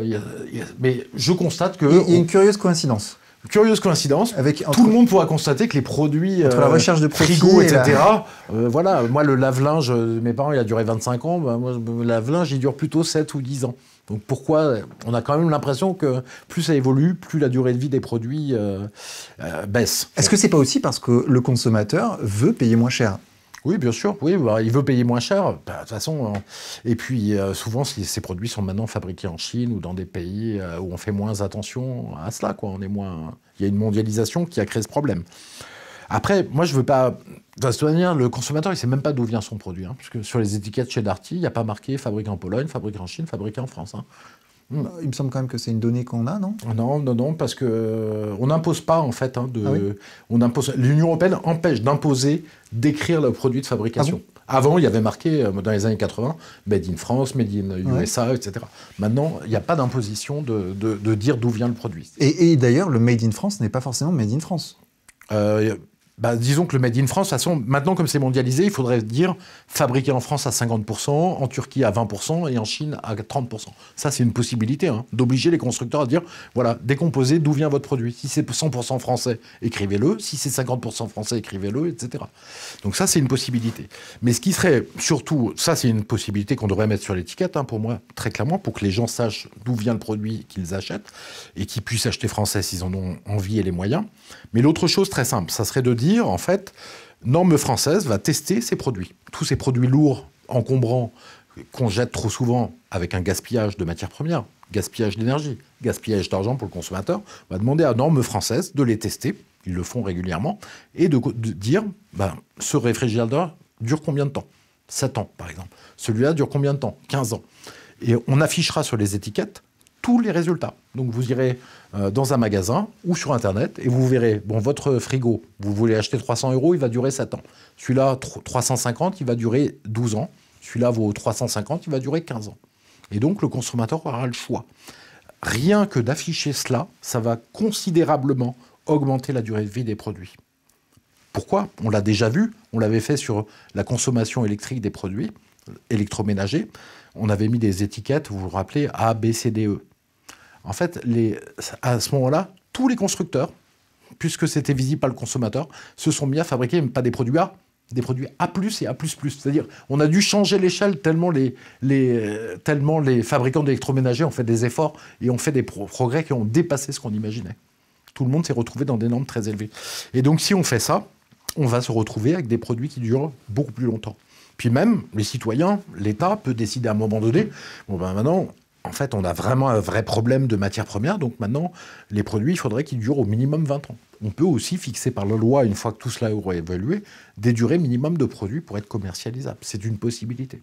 mais je constate que... Il y a une curieuse coïncidence. Curieuse coïncidence, tout le monde pourra constater que les produits entre la recherche de profit frigo, etc. Voilà, moi le lave-linge de mes parents, il a duré 25 ans, moi le lave-linge, il dure plutôt 7 ou 10 ans. Donc pourquoi on a quand même l'impression que plus ça évolue, plus la durée de vie des produits baisse. Est-ce que c'est pas aussi parce que le consommateur veut payer moins cher ? Oui, bien sûr. Oui, il veut payer moins cher. De toute façon, et puis souvent, ces produits sont maintenant fabriqués en Chine ou dans des pays où on fait moins attention à cela, quoi. Il y a une mondialisation qui a créé ce problème. Après, moi, je veux pas... De toute manière, le consommateur, il ne sait même pas d'où vient son produit. Parce que sur les étiquettes chez Darty, il n'y a pas marqué fabriqué en Pologne, fabriqué en Chine, fabriqué en France. Il me semble quand même que c'est une donnée qu'on a, non ? Non, parce qu'on n'impose pas, en fait. L'Union européenne empêche d'imposer, d'écrire le produit de fabrication. Ah bon ? Avant, il y avait marqué, dans les années 80, Made in France, Made in USA, etc. Maintenant, il n'y a pas d'imposition de dire d'où vient le produit. Et d'ailleurs, le Made in France n'est pas forcément Made in France. Disons que le Made in France, de toute façon, maintenant comme c'est mondialisé, il faudrait dire fabriqué en France à 50%, en Turquie à 20% et en Chine à 30%. Ça, c'est une possibilité, d'obliger les constructeurs à dire, voilà, décomposez d'où vient votre produit. Si c'est 100% français, écrivez-le. Si c'est 50% français, écrivez-le, etc. Donc ça, c'est une possibilité. Mais ce qui serait surtout, ça, c'est une possibilité qu'on devrait mettre sur l'étiquette, pour moi, très clairement, pour que les gens sachent d'où vient le produit qu'ils achètent et qu'ils puissent acheter français s'ils en ont envie et les moyens. Mais l'autre chose très simple, ça serait de dire, en fait, Norme française va tester ces produits. Tous ces produits lourds, encombrants, qu'on jette trop souvent avec un gaspillage de matières premières, gaspillage d'énergie, gaspillage d'argent pour le consommateur, on va demander à Norme française de les tester, ils le font régulièrement, et de dire, ce réfrigérateur dure combien de temps ? 7 ans, par exemple. Celui-là dure combien de temps ? 15 ans. Et on affichera sur les étiquettes tous les résultats. Donc vous irez dans un magasin ou sur Internet et vous verrez, votre frigo, vous voulez acheter 300 €, il va durer 7 ans. Celui-là, 350, il va durer 12 ans. Celui-là vaut 350, il va durer 15 ans. Et donc le consommateur aura le choix. Rien que d'afficher cela, ça va considérablement augmenter la durée de vie des produits. Pourquoi ? On l'a déjà vu, on l'avait fait sur la consommation électrique des produits électroménagers. On avait mis des étiquettes, vous vous rappelez, A, B, C, D, E. En fait, à ce moment-là, tous les constructeurs, puisque c'était visible par le consommateur, se sont mis à fabriquer, pas des produits A, des produits A+, et A++. C'est-à-dire, on a dû changer l'échelle tellement les fabricants d'électroménagers ont fait des efforts et ont fait des progrès qui ont dépassé ce qu'on imaginait. Tout le monde s'est retrouvé dans des normes très élevées. Et donc, si on fait ça, on va se retrouver avec des produits qui durent beaucoup plus longtemps. Puis même, les citoyens, l'État peut décider à un moment donné, maintenant, en fait, on a vraiment un vrai problème de matières premières, donc maintenant, les produits, il faudrait qu'ils durent au minimum 20 ans. On peut aussi fixer par la loi, une fois que tout cela aura évolué, des durées minimum de produits pour être commercialisables. C'est une possibilité.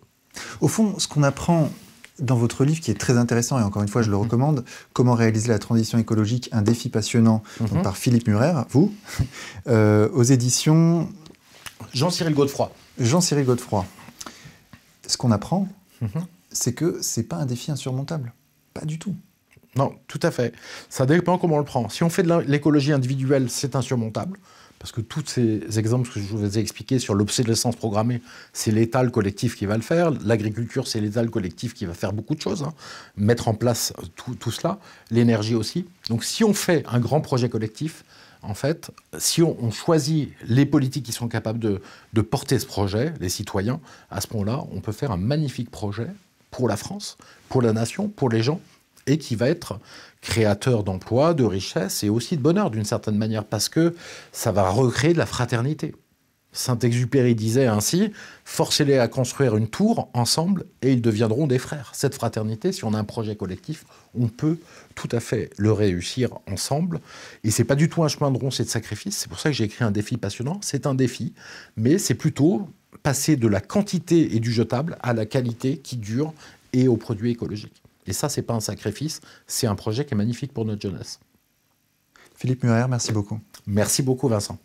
Au fond, ce qu'on apprend dans votre livre, qui est très intéressant, et encore une fois, je le recommande, Comment réaliser la transition écologique, un défi passionnant, donc par Philippe Murer, vous, aux éditions... Jean-Cyril Godefroy. Jean-Cyril Godefroy. Ce qu'on apprend, c'est que c'est pas un défi insurmontable. Pas du tout. Non, tout à fait. Ça dépend comment on le prend. Si on fait de l'écologie individuelle, c'est insurmontable. Parce que tous ces exemples que je vous ai expliqués sur l'obsolescence programmée, c'est l'État, le collectif qui va le faire. L'agriculture, c'est l'État, le collectif qui va faire beaucoup de choses. Mettre en place tout cela. L'énergie aussi. Donc si on fait un grand projet collectif, en fait, si on choisit les politiques qui sont capables de porter ce projet, les citoyens, à ce moment-là, on peut faire un magnifique projet pour la France, pour la nation, pour les gens, et qui va être créateur d'emplois, de richesses et aussi de bonheur d'une certaine manière, parce que ça va recréer de la fraternité. Saint-Exupéry disait ainsi « Forcez-les à construire une tour ensemble et ils deviendront des frères ». Cette fraternité, si on a un projet collectif, on peut tout à fait le réussir ensemble. Et c'est pas du tout un chemin de rond, c'est de sacrifice. C'est pour ça que j'ai écrit un défi passionnant. C'est un défi, mais c'est plutôt passer de la quantité et du jetable à la qualité qui dure et aux produits écologiques. Et ça, c'est pas un sacrifice, c'est un projet qui est magnifique pour notre jeunesse. Philippe Murer, merci beaucoup. Merci beaucoup, Vincent.